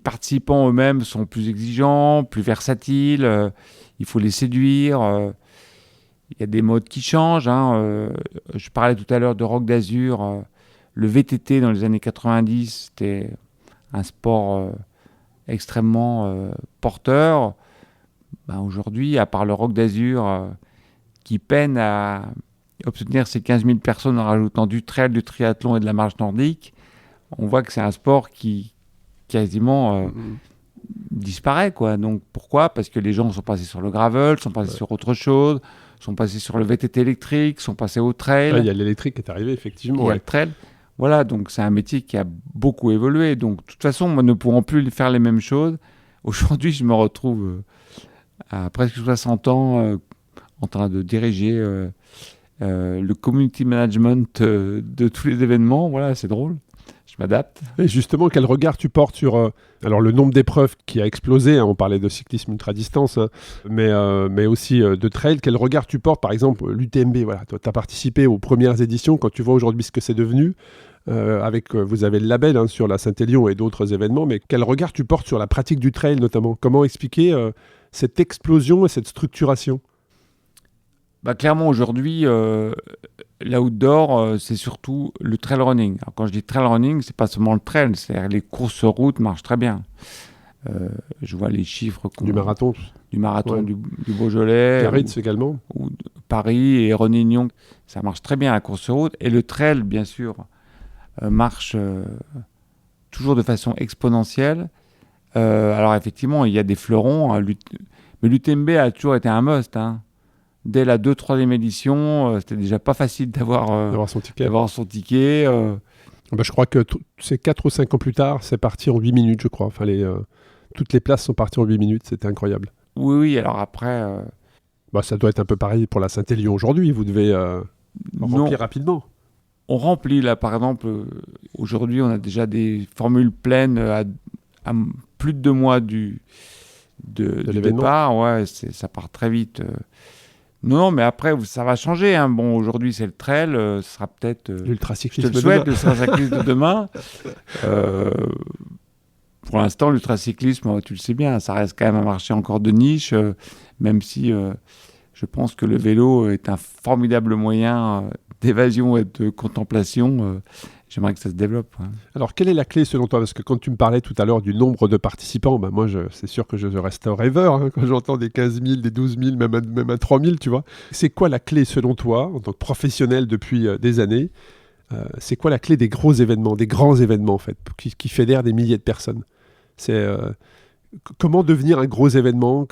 participants eux-mêmes sont plus exigeants, plus versatiles. Il faut les séduire. Il y a des modes qui changent. Je parlais tout à l'heure de Rock d'Azur. Le VTT dans les années 90, c'était un sport extrêmement porteur. Aujourd'hui, à part le Rock d'Azur qui peine à obtenir ces 15 000 personnes en rajoutant du trail, du triathlon et de la marche nordique, on voit que c'est un sport qui quasiment disparaît, quoi. Donc pourquoi ? Parce que les gens sont passés sur le gravel, sont passés sur autre chose, sont passés sur le VTT électrique, sont passés au trail. Il y a l'électrique qui est arrivé, effectivement. Il y a le trail. Voilà, donc c'est un métier qui a beaucoup évolué. Donc de toute façon, moi, ne pouvant plus faire les mêmes choses, aujourd'hui, je me retrouve à presque 60 ans en train de diriger le community management de tous les événements. Voilà, c'est drôle. Je m'adapte. Et justement, quel regard tu portes sur alors le nombre d'épreuves qui a explosé, on parlait de cyclisme ultra-distance, mais aussi de trail. Quel regard tu portes, par exemple, l'UTMB, voilà, tu as participé aux premières éditions, quand tu vois aujourd'hui ce que c'est devenu, vous avez le label sur la Saint-Élion et d'autres événements, mais quel regard tu portes sur la pratique du trail notamment? Comment expliquer cette explosion et cette structuration? Clairement, aujourd'hui, l'outdoor, c'est surtout le trail running. Alors, quand je dis trail running, c'est pas seulement le trail, c'est-à-dire les courses routes marchent très bien. Je vois les chiffres du marathon. Du marathon, ouais. du Beaujolais. Biarritz également. Ou Paris et René-Nyon, ça marche très bien la course route. Et le trail, bien sûr, marche toujours de façon exponentielle. Alors effectivement, il y a des fleurons, mais l'UTMB a toujours été un must. Dès la 2-3e édition, c'était déjà pas facile d'avoir son ticket. Je crois que c'est 4 ou 5 ans plus tard, c'est parti en 8 minutes, je crois. Enfin, toutes les places sont parties en 8 minutes, c'était incroyable. Oui, alors après... ça doit être un peu pareil pour la Saint-Élion aujourd'hui, vous devez remplir rapidement. On remplit, là, par exemple, aujourd'hui, on a déjà des formules pleines à plus de 2 mois du départ. Ouais, ça part très vite. Non, mais après, ça va changer. Bon, aujourd'hui, c'est le trail. Ce sera peut-être... l'ultracyclisme je te le souhaite, le cyclisme de demain. Pour l'instant, l'ultracyclisme, tu le sais bien, ça reste quand même un marché encore de niche, même si je pense que le vélo est un formidable moyen d'évasion et de contemplation. J'aimerais que ça se développe. Alors, quelle est la clé selon toi? Parce que quand tu me parlais tout à l'heure du nombre de participants, moi, c'est sûr que je reste rêveur quand j'entends des 15 000, des 12 000, même à 3 000, tu vois. C'est quoi la clé selon toi, en tant que professionnel depuis des années? C'est quoi la clé des gros événements, des grands événements, en fait, qui fédèrent des milliers de personnes? Comment devenir un gros événement?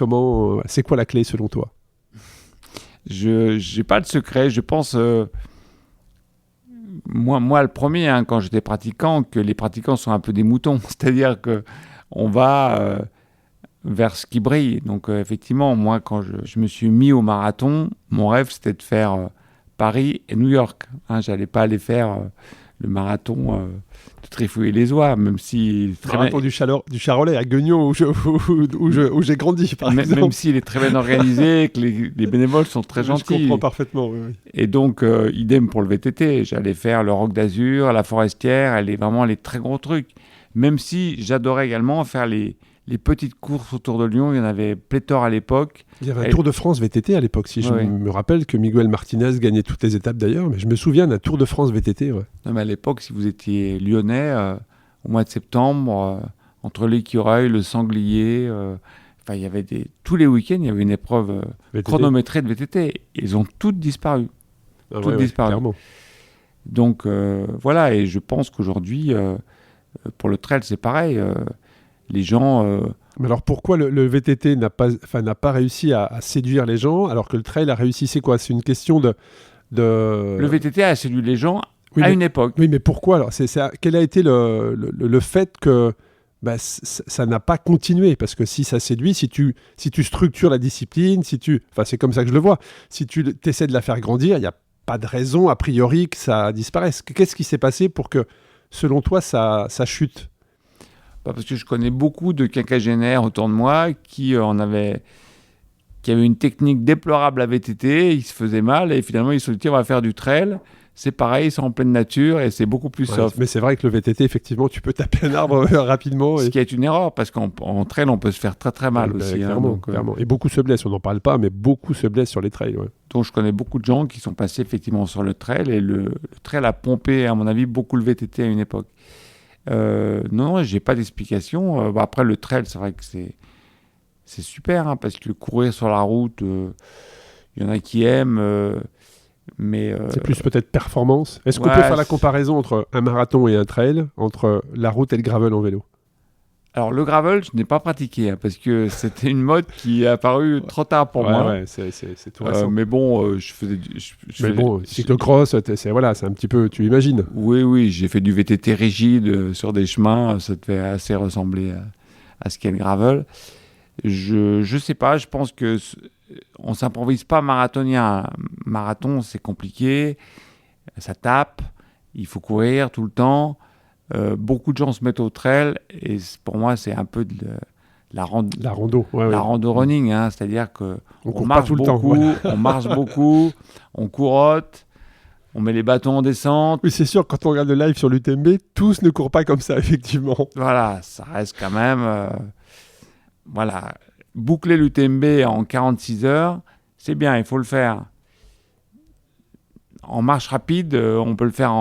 C'est quoi la clé selon toi? Je n'ai pas de secret. Je pense... Moi, le premier, quand j'étais pratiquant, que les pratiquants sont un peu des moutons. C'est-à-dire qu'on va vers ce qui brille. Donc, effectivement, moi, quand je me suis mis au marathon, mon rêve, c'était de faire Paris et New York. Je n'allais pas aller faire le marathon de Trifouiller-les-Oies, même si... Le marathon du Charolais à Guignon, où j'ai grandi, par exemple. Même s'il est très bien organisé, que les bénévoles sont très gentils. Je comprends parfaitement, oui. Et donc, idem pour le VTT. J'allais faire le Rock d'Azur, la Forestière, vraiment les très gros trucs. Même si j'adorais également faire les petites courses autour de Lyon. Il y en avait pléthore à l'époque. Il y avait un Tour de France VTT à l'époque. Je me rappelle que Miguel Martinez gagnait toutes les étapes d'ailleurs, mais je me souviens d'un Tour de France VTT. Ouais. Non, mais à l'époque, si vous étiez lyonnais, au mois de septembre, entre l'écureuil, le sanglier, Enfin, tous les week-ends, il y avait une épreuve VTT. chronométrée de VTT. Ils ont toutes disparu. Toutes disparu. Clairement. Donc voilà, et je pense qu'aujourd'hui, pour le trail, c'est pareil. Les gens... Mais alors pourquoi le VTT n'a pas réussi à séduire les gens alors que le trail a réussi? C'est quoi? C'est une question de... Le VTT a séduit les gens Oui, à mais- une époque. Oui, mais pourquoi alors? Quel a été le fait que ça n'a pas continué? Parce que si ça séduit, si tu structures la discipline, c'est comme ça que je le vois. Si tu essaies de la faire grandir, il n'y a pas de raison a priori que ça disparaisse. Qu'est-ce qui s'est passé pour que, selon toi, ça chute? Parce que je connais beaucoup de quinquagénaires autour de moi qui avaient une technique déplorable à VTT, ils se faisaient mal et finalement ils se sont dit on va faire du trail. C'est pareil, ils sont en pleine nature et c'est beaucoup plus soft. Mais c'est vrai que le VTT, effectivement, tu peux taper un arbre rapidement. Ce qui est une erreur parce qu'en trail on peut se faire très très mal aussi. Clairement, clairement. Et beaucoup se blessent, on n'en parle pas, mais beaucoup se blessent sur les trails. Ouais. Donc je connais beaucoup de gens qui sont passés effectivement sur le trail et le trail a pompé à mon avis beaucoup le VTT à une époque. Non, j'ai pas d'explication. Après le trail, c'est vrai que c'est super parce que courir sur la route, il y en a qui aiment, mais c'est plus peut-être performance. Est-ce qu'on ouais, peut faire la comparaison entre un marathon et un trail, entre la route et le gravel en vélo? alors le gravel, je n'ai pas pratiqué parce que c'était une mode qui est apparue trop tard pour moi. Ouais, c'est tout récent. Mais bon, je faisais. Mais bon, cyclocross, c'est un petit peu, tu imagines. Oui, j'ai fait du VTT rigide sur des chemins, ça devait assez ressembler à ce qu'est le gravel. Je sais pas, je pense que on s'improvise pas marathonien. Marathon, c'est compliqué, ça tape, il faut courir tout le temps. Beaucoup de gens se mettent au trail et pour moi, c'est un peu de la rando, la rando running, c'est-à-dire que on court marche pas tout le beaucoup, temps. on marche beaucoup, on courotte. On met les bâtons en descente. Oui, c'est sûr, quand on regarde le live sur l'UTMB, tous ne courent pas comme ça, effectivement. Voilà, ça reste quand même... voilà, boucler l'UTMB en 46 heures, c'est bien, il faut le faire. En marche rapide, on peut le faire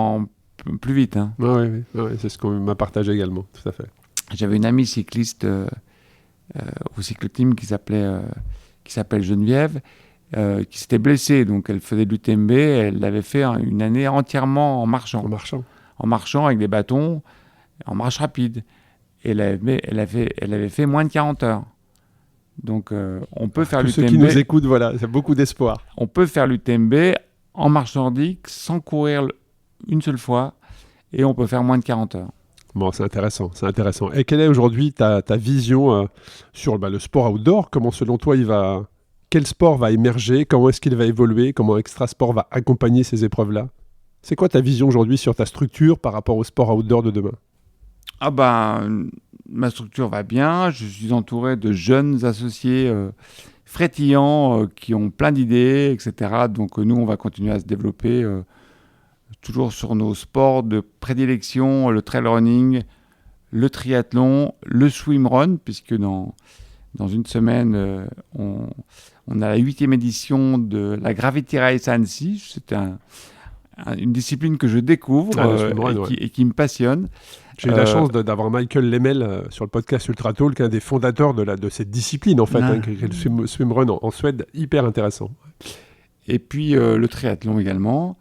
plus vite. Oui, c'est ce qu'on m'a partagé également, tout à fait. J'avais une amie cycliste au cyclo-team qui s'appelle Geneviève, qui s'était blessée, donc elle faisait de l'UTMB, elle l'avait fait une année entièrement en marchant. En marchant avec des bâtons, en marche rapide. Et elle avait fait moins de 40 heures. Donc on peut faire l'UTMB. Tous ceux qui nous écoutent, voilà, c'est beaucoup d'espoir. On peut faire l'UTMB en marche nordique sans courir une seule fois et on peut faire moins de 40 heures. Bon, c'est intéressant. Et quelle est aujourd'hui ta vision sur le sport outdoor? Comment, selon toi, quel sport va émerger? Comment est-ce qu'il va évoluer? Comment Extrasport va accompagner ces épreuves-là? C'est quoi ta vision aujourd'hui sur ta structure par rapport au sport outdoor de demain? Ma structure va bien. Je suis entouré de jeunes associés frétillants qui ont plein d'idées, etc. Donc nous, on va continuer à se développer toujours sur nos sports de prédilection, le trail running, le triathlon, le swimrun, puisque dans une semaine, on a la 8e édition de la Gravity Race à Annecy. C'est une discipline que je découvre et qui me passionne. J'ai eu la chance d'avoir Michael Lemel sur le podcast Ultra Talk, un des fondateurs de cette discipline, en fait, qui est le swimrun en Suède, hyper intéressant. Et puis le triathlon également.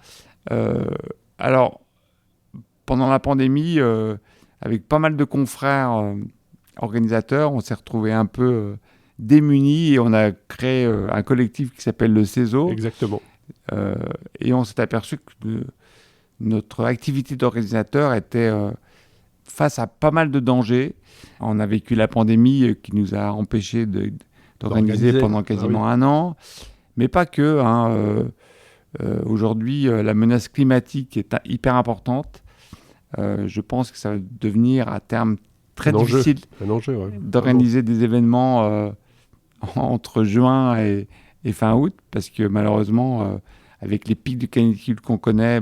Alors, pendant la pandémie, avec pas mal de confrères organisateurs, on s'est retrouvés un peu démunis et on a créé un collectif qui s'appelle le CESO. Exactement. Et on s'est aperçu que notre activité d'organisateur était face à pas mal de dangers. On a vécu la pandémie qui nous a empêchés d'organiser pendant quasiment un an. Mais pas que. Aujourd'hui, la menace climatique est hyper importante. Je pense que ça va devenir à terme très difficile d'organiser des événements entre juin et fin août, parce que malheureusement, avec les pics de canicule qu'on connaît,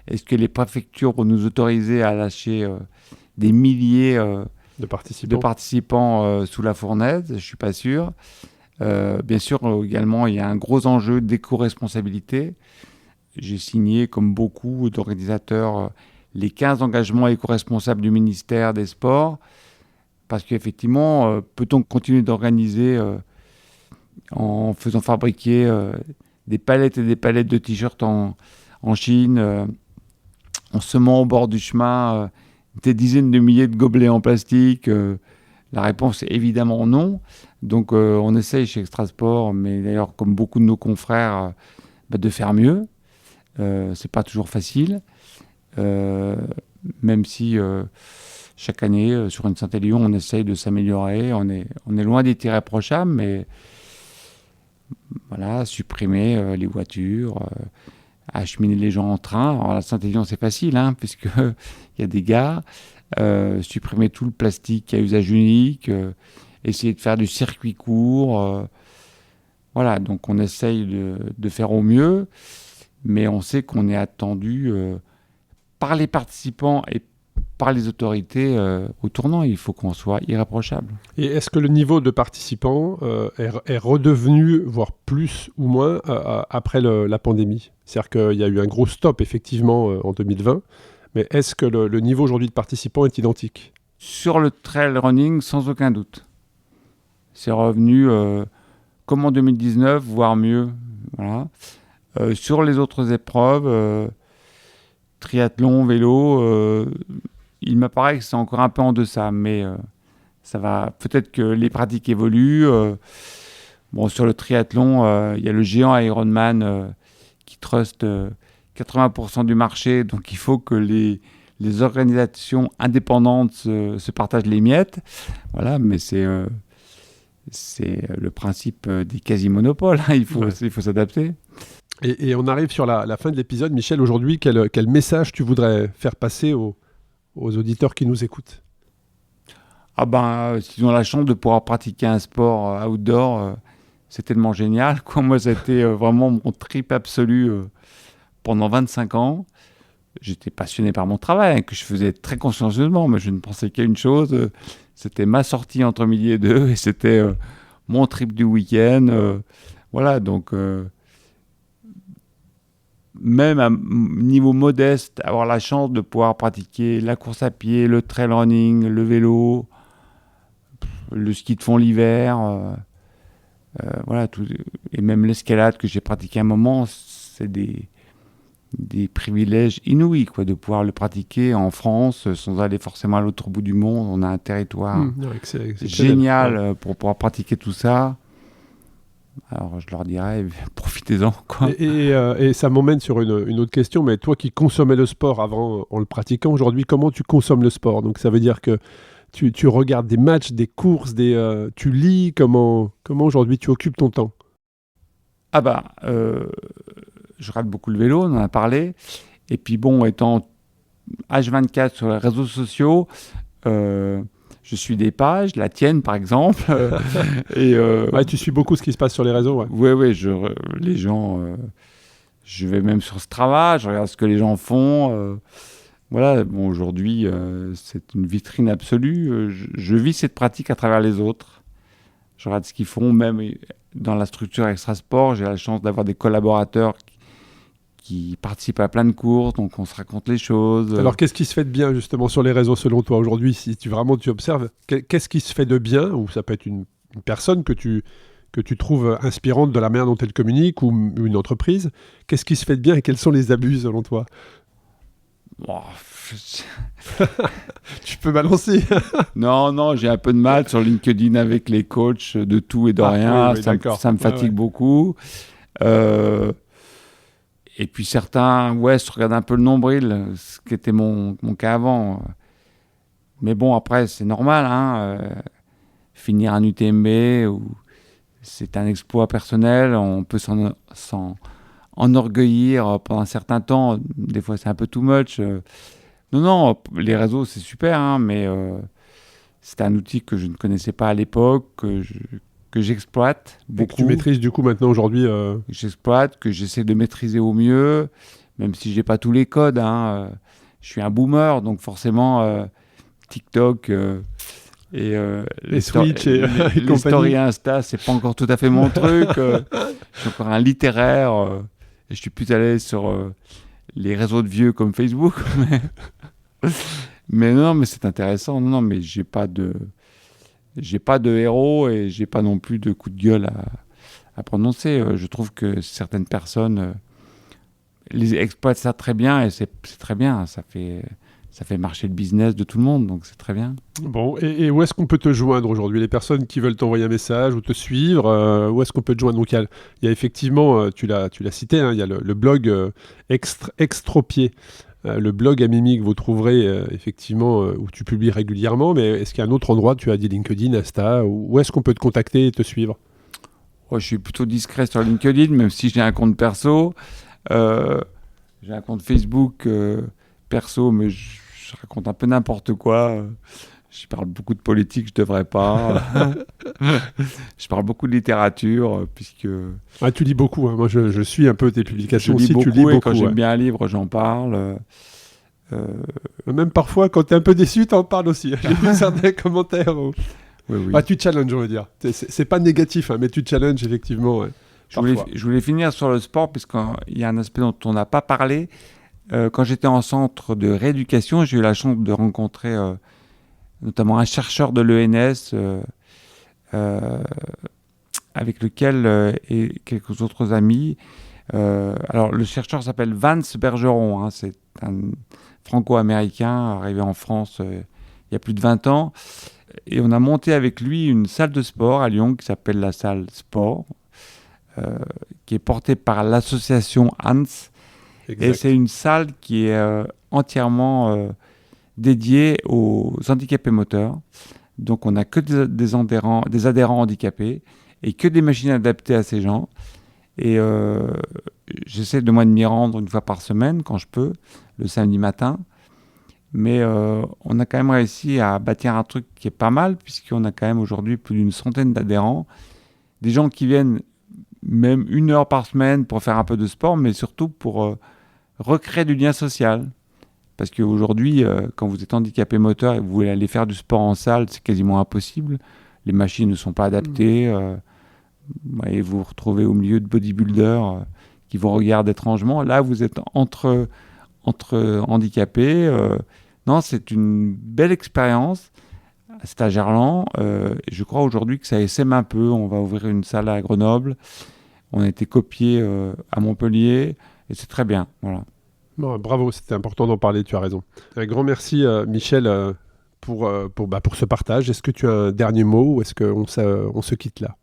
est-ce que les préfectures vont nous autoriser à lâcher des milliers de participants sous la fournaise? Je ne suis pas sûr. Bien sûr, également, il y a un gros enjeu d'éco-responsabilité. J'ai signé, comme beaucoup d'organisateurs, les 15 engagements éco-responsables du ministère des Sports. Parce qu'effectivement, peut-on continuer d'organiser en faisant fabriquer des palettes et des palettes de t-shirts en Chine, en semant au bord du chemin des dizaines de milliers de gobelets en plastique? La réponse est évidemment non. Donc on essaye chez Extrasport, mais d'ailleurs comme beaucoup de nos confrères, de faire mieux. C'est pas toujours facile, même si chaque année, sur une Saint-Élion, on essaye de s'améliorer. On est loin d'être irréprochable, mais voilà, supprimer les voitures, acheminer les gens en train. Alors, la Saint-Élion, c'est facile, puisqu'il y a des gares. Supprimer tout le plastique à usage unique, essayer de faire du circuit court. Voilà, donc on essaye de faire au mieux, mais on sait qu'on est attendu par les participants et par les autorités au tournant. Il faut qu'on soit irréprochable. Et est-ce que le niveau de participants est redevenu, voire plus ou moins, après la pandémie? C'est-à-dire qu'il y a eu un gros stop, effectivement, en 2020, mais est-ce que le niveau aujourd'hui de participants est identique? Sur le trail running, sans aucun doute. C'est revenu comme en 2019, voire mieux. Voilà. Sur les autres épreuves, triathlon, vélo, il m'apparaît que c'est encore un peu en deçà, mais ça va. Peut-être que les pratiques évoluent. Sur le triathlon, il y a le géant Ironman qui truste 80% du marché, donc il faut que les organisations indépendantes se partagent les miettes. Voilà, mais c'est le principe des quasi-monopoles. Il faut s'adapter. Et on arrive sur la fin de l'épisode. Michel, aujourd'hui, quel message tu voudrais faire passer aux auditeurs qui nous écoutent? S'ils ont la chance de pouvoir pratiquer un sport outdoor, c'est tellement génial. Moi, c'était vraiment mon trip absolu pendant 25 ans. J'étais passionné par mon travail, que je faisais très consciencieusement, mais je ne pensais qu'à une chose, c'était ma sortie entre midi et 2, et c'était mon trip du week-end. Voilà, donc même à niveau modeste, avoir la chance de pouvoir pratiquer la course à pied, le trail running, le vélo, le ski de fond l'hiver, voilà, tout, et même l'escalade que j'ai pratiqué un moment, c'est des privilèges inouïs, de pouvoir le pratiquer en France sans aller forcément à l'autre bout du monde. On a un territoire génial pour pouvoir pratiquer tout ça. Alors je leur dirais, profitez-en. Et ça m'emmène sur une autre question, mais toi qui consommais le sport avant en le pratiquant, aujourd'hui, comment tu consommes le sport? Donc ça veut dire que tu regardes des matchs, des courses, tu lis, comment aujourd'hui tu occupes ton temps? Je rate beaucoup le vélo, on en a parlé. Et puis étant H24 sur les réseaux sociaux, je suis des pages, la tienne par exemple. Tu suis beaucoup ce qui se passe sur les réseaux. Oui, les gens... je vais même sur Strava, je regarde ce que les gens font. Voilà, aujourd'hui, c'est une vitrine absolue. Je vis cette pratique à travers les autres. Je regarde ce qu'ils font, même dans la structure Extrasport. J'ai la chance d'avoir des collaborateurs qui participent à plein de courses, donc on se raconte les choses. Alors, qu'est-ce qui se fait de bien, justement, sur les réseaux, selon toi, aujourd'hui? Si tu observes, qu'est-ce qui se fait de bien? Ou ça peut être une personne que tu trouves inspirante de la manière dont elle communique, ou une entreprise. Qu'est-ce qui se fait de bien et quels sont les abus, selon toi? Tu peux balancer. Non, j'ai un peu de mal sur LinkedIn avec les coachs de tout et de rien. Oui, ça me fatigue beaucoup. Et puis certains se regardent un peu le nombril, ce qui était mon cas avant. Mais après, c'est normal. Finir un UTMB, c'est un exploit personnel. On peut s'en enorgueillir pendant un certain temps. Des fois, c'est un peu too much. Non, les réseaux, c'est super, mais c'est un outil que je ne connaissais pas à l'époque, que j'exploite beaucoup. Et que tu maîtrises du coup maintenant aujourd'hui J'exploite, que j'essaie de maîtriser au mieux, même si j'ai pas tous les codes. Je suis un boomer, donc forcément TikTok et les Switch et les stories Insta, c'est pas encore tout à fait mon truc. Je suis encore un littéraire et je suis plus à l'aise sur les réseaux de vieux comme Facebook. Mais non, mais c'est intéressant. Non, mais j'ai pas de... j'ai pas de héros et j'ai pas non plus de coup de gueule à prononcer. Je trouve que certaines personnes les exploitent ça très bien et c'est très bien. Ça fait marcher le business de tout le monde, donc c'est très bien. Bon, et où est-ce qu'on peut te joindre aujourd'hui? Les personnes qui veulent t'envoyer un message ou te suivre, où est-ce qu'on peut te joindre? Donc, il y a effectivement, tu l'as cité, hein, il y a le blog Extropié. Le blog Amimi que vous trouverez effectivement où tu publies régulièrement, mais est-ce qu'il y a un autre endroit? Tu as dit LinkedIn, Insta, où est-ce qu'on peut te contacter et te suivre? Je suis plutôt discret sur LinkedIn, même si j'ai un compte perso. J'ai un compte Facebook perso, mais je raconte un peu n'importe quoi. Je parle beaucoup de politique, je devrais pas. Je parle beaucoup de littérature, puisque... Ah, tu lis beaucoup, hein. Moi je suis un peu tes publications je lis aussi, beaucoup, tu lis beaucoup. Et quand j'aime bien un livre, j'en parle. Même parfois, quand tu es un peu déçu, tu en parles aussi. J'ai vu certains commentaires. Oui. Ah, tu challenges, on va dire. C'est pas négatif, hein, mais tu challenges effectivement. Ouais, je voulais finir sur le sport, puisqu'il y a un aspect dont on n'a pas parlé. Quand j'étais en centre de rééducation, j'ai eu la chance de rencontrer notamment un chercheur de l'ENS avec lequel et quelques autres amis. Alors, le chercheur s'appelle Vance Bergeron. Hein, c'est un franco-américain arrivé en France il y a plus de 20 ans. Et on a monté avec lui une salle de sport à Lyon qui s'appelle la salle Sport, qui est portée par l'association Hans. Exact. Et c'est une salle qui est entièrement dédiée aux handicapés moteurs. Donc on n'a que des adhérents handicapés et que des machines adaptées à ces gens. Et j'essaie de m'y rendre une fois par semaine quand je peux, le samedi matin. Mais on a quand même réussi à bâtir un truc qui est pas mal, puisqu'on a quand même aujourd'hui plus d'une centaine d'adhérents. Des gens qui viennent même 1 heure par semaine pour faire un peu de sport, mais surtout pour recréer du lien social. Parce qu'aujourd'hui, quand vous êtes handicapé moteur et que vous voulez aller faire du sport en salle, c'est quasiment impossible. Les machines ne sont pas adaptées. Et vous vous retrouvez au milieu de bodybuilders qui vous regardent étrangement. Là, vous êtes entre handicapés. Non, c'est une belle expérience. C'est à Gerland. Je crois aujourd'hui que ça essaime un peu. On va ouvrir une salle à Grenoble. On a été copié à Montpellier. Et c'est très bien. Voilà. Bon, bravo, c'était important d'en parler, tu as raison. Un grand merci, Michel, pour ce partage. Est-ce que tu as un dernier mot ou est-ce qu'on se quitte là?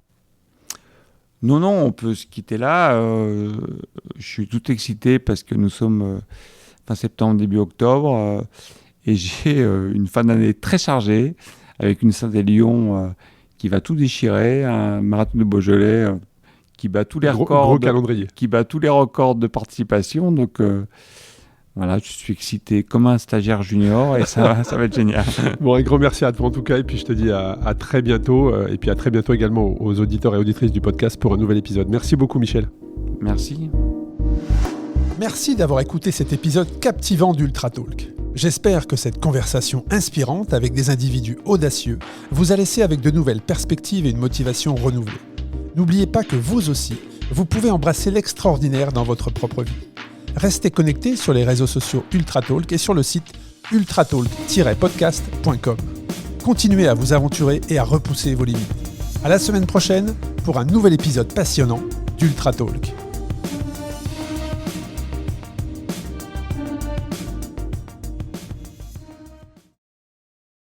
Non, on peut se quitter là. Je suis tout excité parce que nous sommes fin septembre, début octobre. Et j'ai une fin d'année très chargée avec une salle de Lyon qui va tout déchirer, un marathon de Beaujolais qui bat tous les records. Gros calendrier. Qui bat tous les records de participation. Donc voilà, je suis excité comme un stagiaire junior et ça va être génial. Bon, un grand merci à toi en tout cas et puis je te dis à très bientôt et puis à très bientôt également aux auditeurs et auditrices du podcast pour un nouvel épisode. Merci beaucoup Michel. Merci. Merci d'avoir écouté cet épisode captivant d'Ultra Talk. J'espère que cette conversation inspirante avec des individus audacieux vous a laissé avec de nouvelles perspectives et une motivation renouvelée. N'oubliez pas que vous aussi, vous pouvez embrasser l'extraordinaire dans votre propre vie. Restez connectés sur les réseaux sociaux Ultra Talk et sur le site ultratalk-podcast.com. Continuez à vous aventurer et à repousser vos limites. À la semaine prochaine pour un nouvel épisode passionnant d'Ultra Talk.